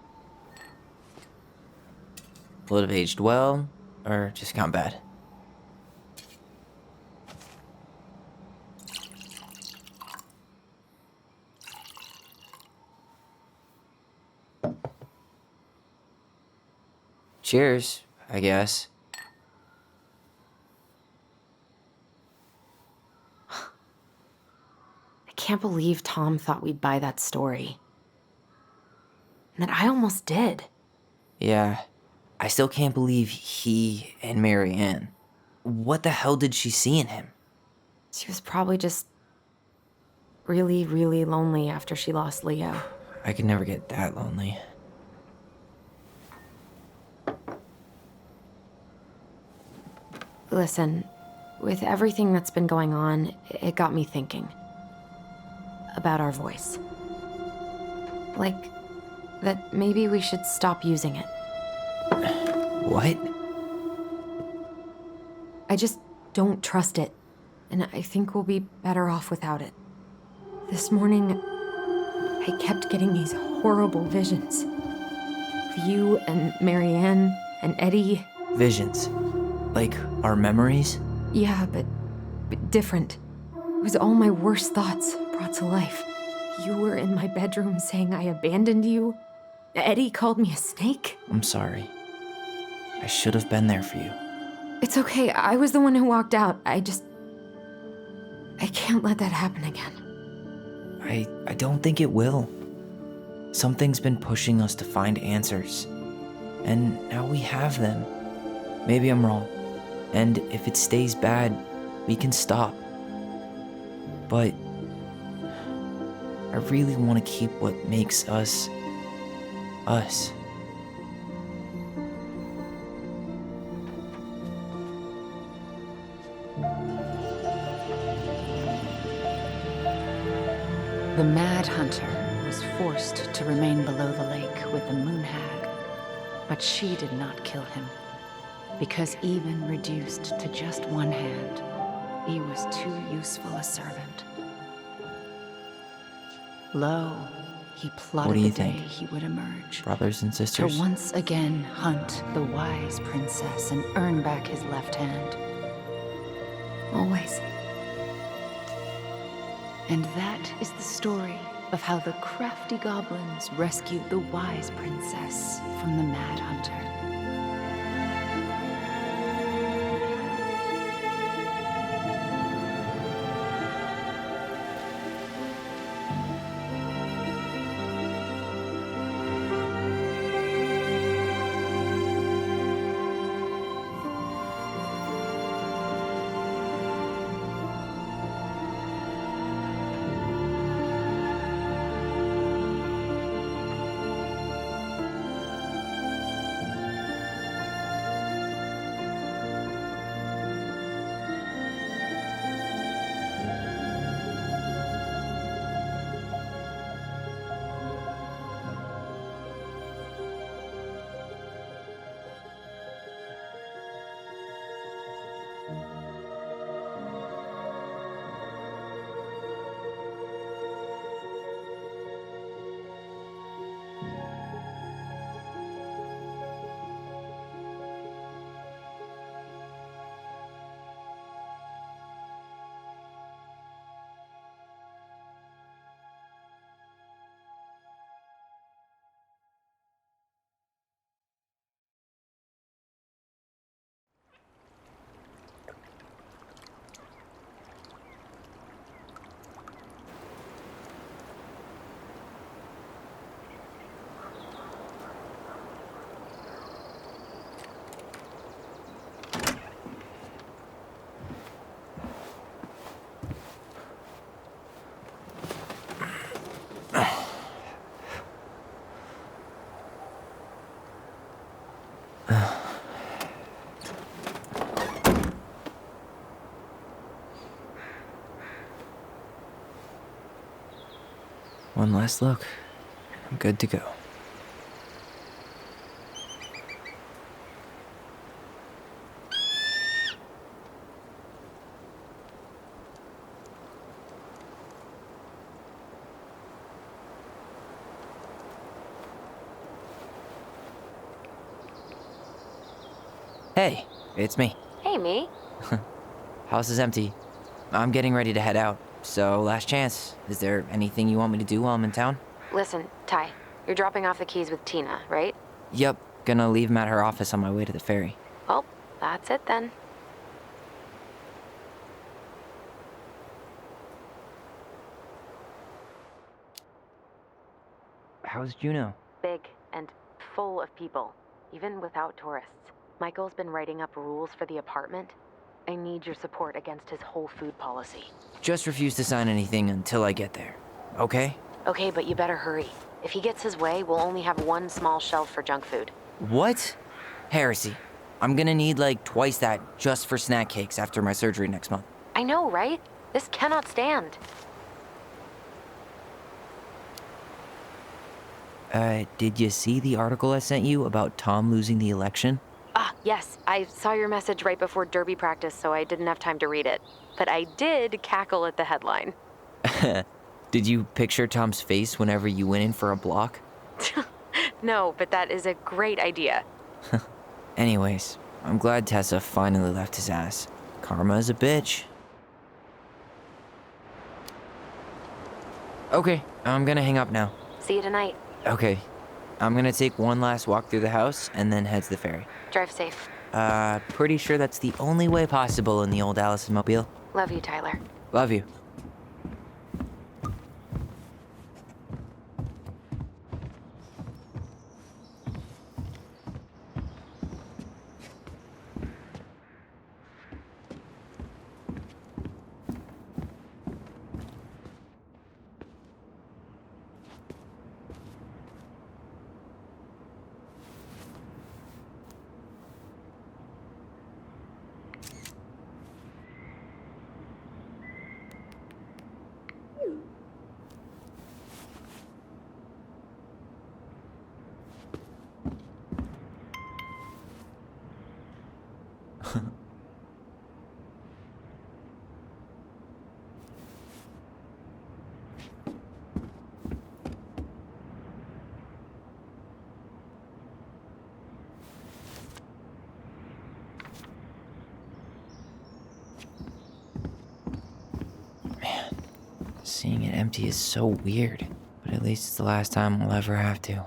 Will it have aged well, or just gone bad? Cheers, I guess. I can't believe Tom thought we'd buy that story. And that I almost did. Yeah, I still can't believe he and Marianne. What the hell did she see in him? She was probably just really, really lonely after she lost Leo. I could never get that lonely. Listen, with everything that's been going on, it got me thinking about our voice. Like, that maybe we should stop using it. What? I just don't trust it, and I think we'll be better off without it. This morning, I kept getting these horrible visions. Of you and Marianne and Eddie. Visions. Like our memories? Yeah, but different. It was all my worst thoughts brought to life. You were in my bedroom saying I abandoned you. Eddie called me a snake. I'm sorry. I should have been there for you. It's okay, I was the one who walked out. I can't let that happen again. I don't think it will. Something's been pushing us to find answers. And now we have them. Maybe I'm wrong. And if it stays bad, we can stop. But I really want to keep what makes us, us. The Mad Hunter was forced to remain below the lake with the Moon Hag, but she did not kill him, because even reduced to just one hand, he was too useful a servant. Lo, he plotted What do you the day think? he would emerge. Brothers and sisters? To once again hunt the wise princess and earn back his left hand. Always. And that is the story of how the crafty goblins rescued the wise princess from the Mad Hunter. One last look. I'm good to go. Hey, it's me. Hey, me. House is empty. I'm getting ready to head out. So, last chance. Is there anything you want me to do while I'm in town? Listen, Ty, you're dropping off the keys with Tina, right? Yep, gonna leave them at her office on my way to the ferry. Well, that's it then. How's Juno? Big and full of people, even without tourists. Michael's been writing up rules for the apartment. I need your support against his whole food policy. Just refuse to sign anything until I get there. Okay? Okay, but you better hurry. If he gets his way, we'll only have one small shelf for junk food. What? Heresy. I'm gonna need like twice that just for snack cakes after my surgery next month. I know, right? This cannot stand. Did you see the article I sent you about Tom losing the election? Ah, yes. I saw your message right before derby practice, so I didn't have time to read it. But I did cackle at the headline. Did you picture Tom's face whenever you went in for a block? No, but that is a great idea. Anyways, I'm glad Tessa finally left his ass. Karma is a bitch. Okay, I'm gonna hang up now. See you tonight. Okay, I'm gonna take one last walk through the house and then head to the ferry. Drive safe. Pretty sure that's the only way possible in the old Allison Mobile. Love you, Tyler. Love you. Seeing it empty is so weird, but at least it's the last time I'll ever have to.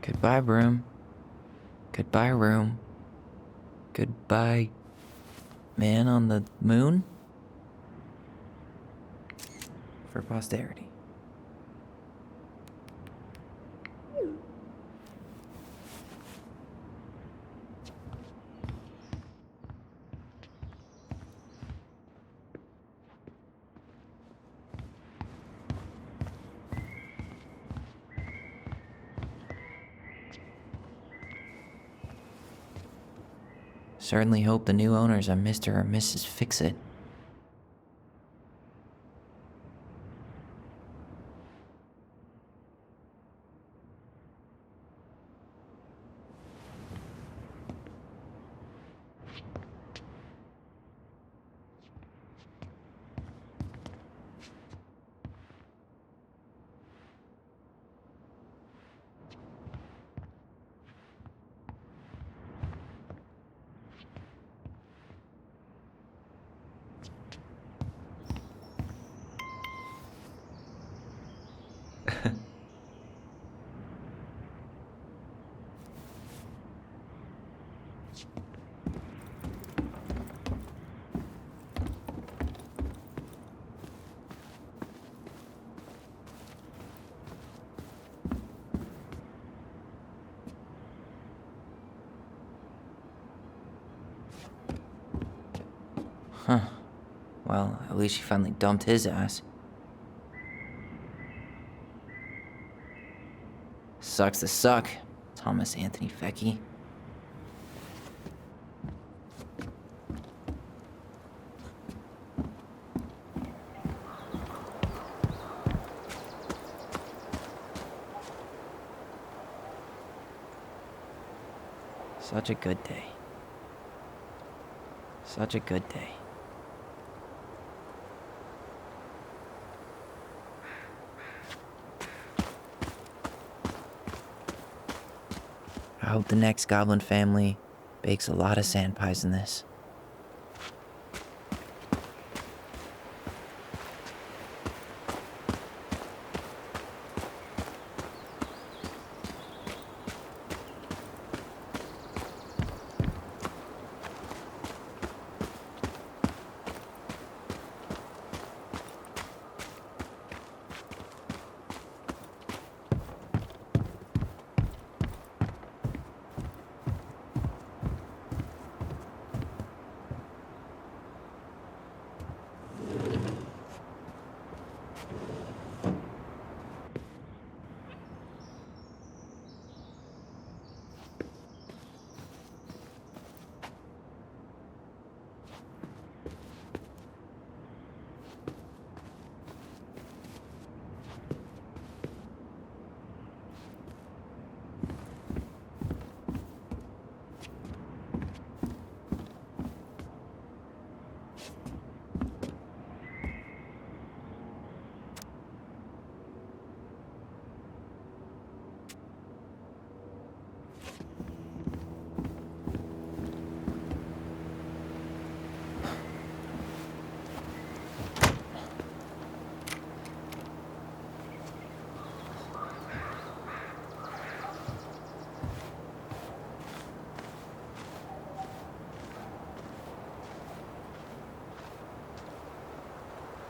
Goodbye, broom. Goodbye, room. Goodbye, man on the moon? For posterity. Certainly hope the new owners are Mr. or Mrs. Fix-It. Huh. Well, at least she finally dumped his ass. Sucks to suck, Thomas Anthony Fecky. Such a good day. Such a good day. I hope the next goblin family bakes a lot of sand pies in this.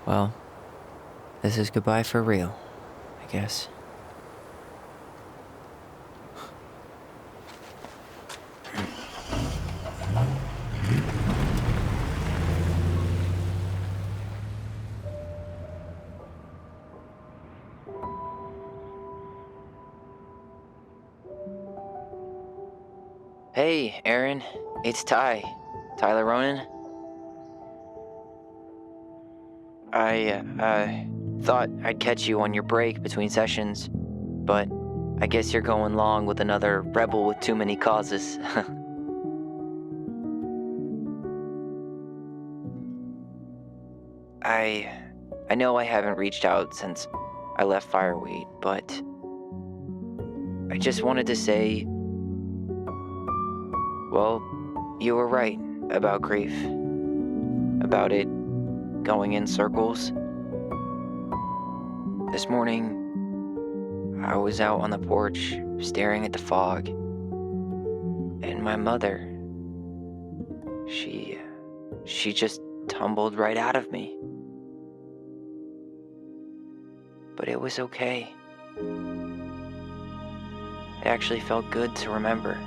Well, this is goodbye for real, I guess. Hey, Aaron. It's Ty. Tyler Ronan. I thought I'd catch you on your break between sessions, but I guess you're going long with another rebel with too many causes. I know I haven't reached out since I left Fireweight, but I just wanted to say, well, you were right about grief. About it going in circles. This morning, I was out on the porch staring at the fog, and my mother, she just tumbled right out of me. But it was okay. It actually felt good to remember.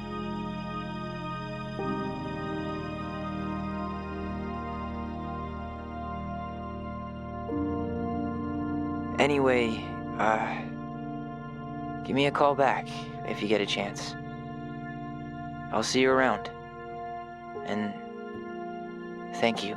Anyway, give me a call back if you get a chance. I'll see you around. And thank you.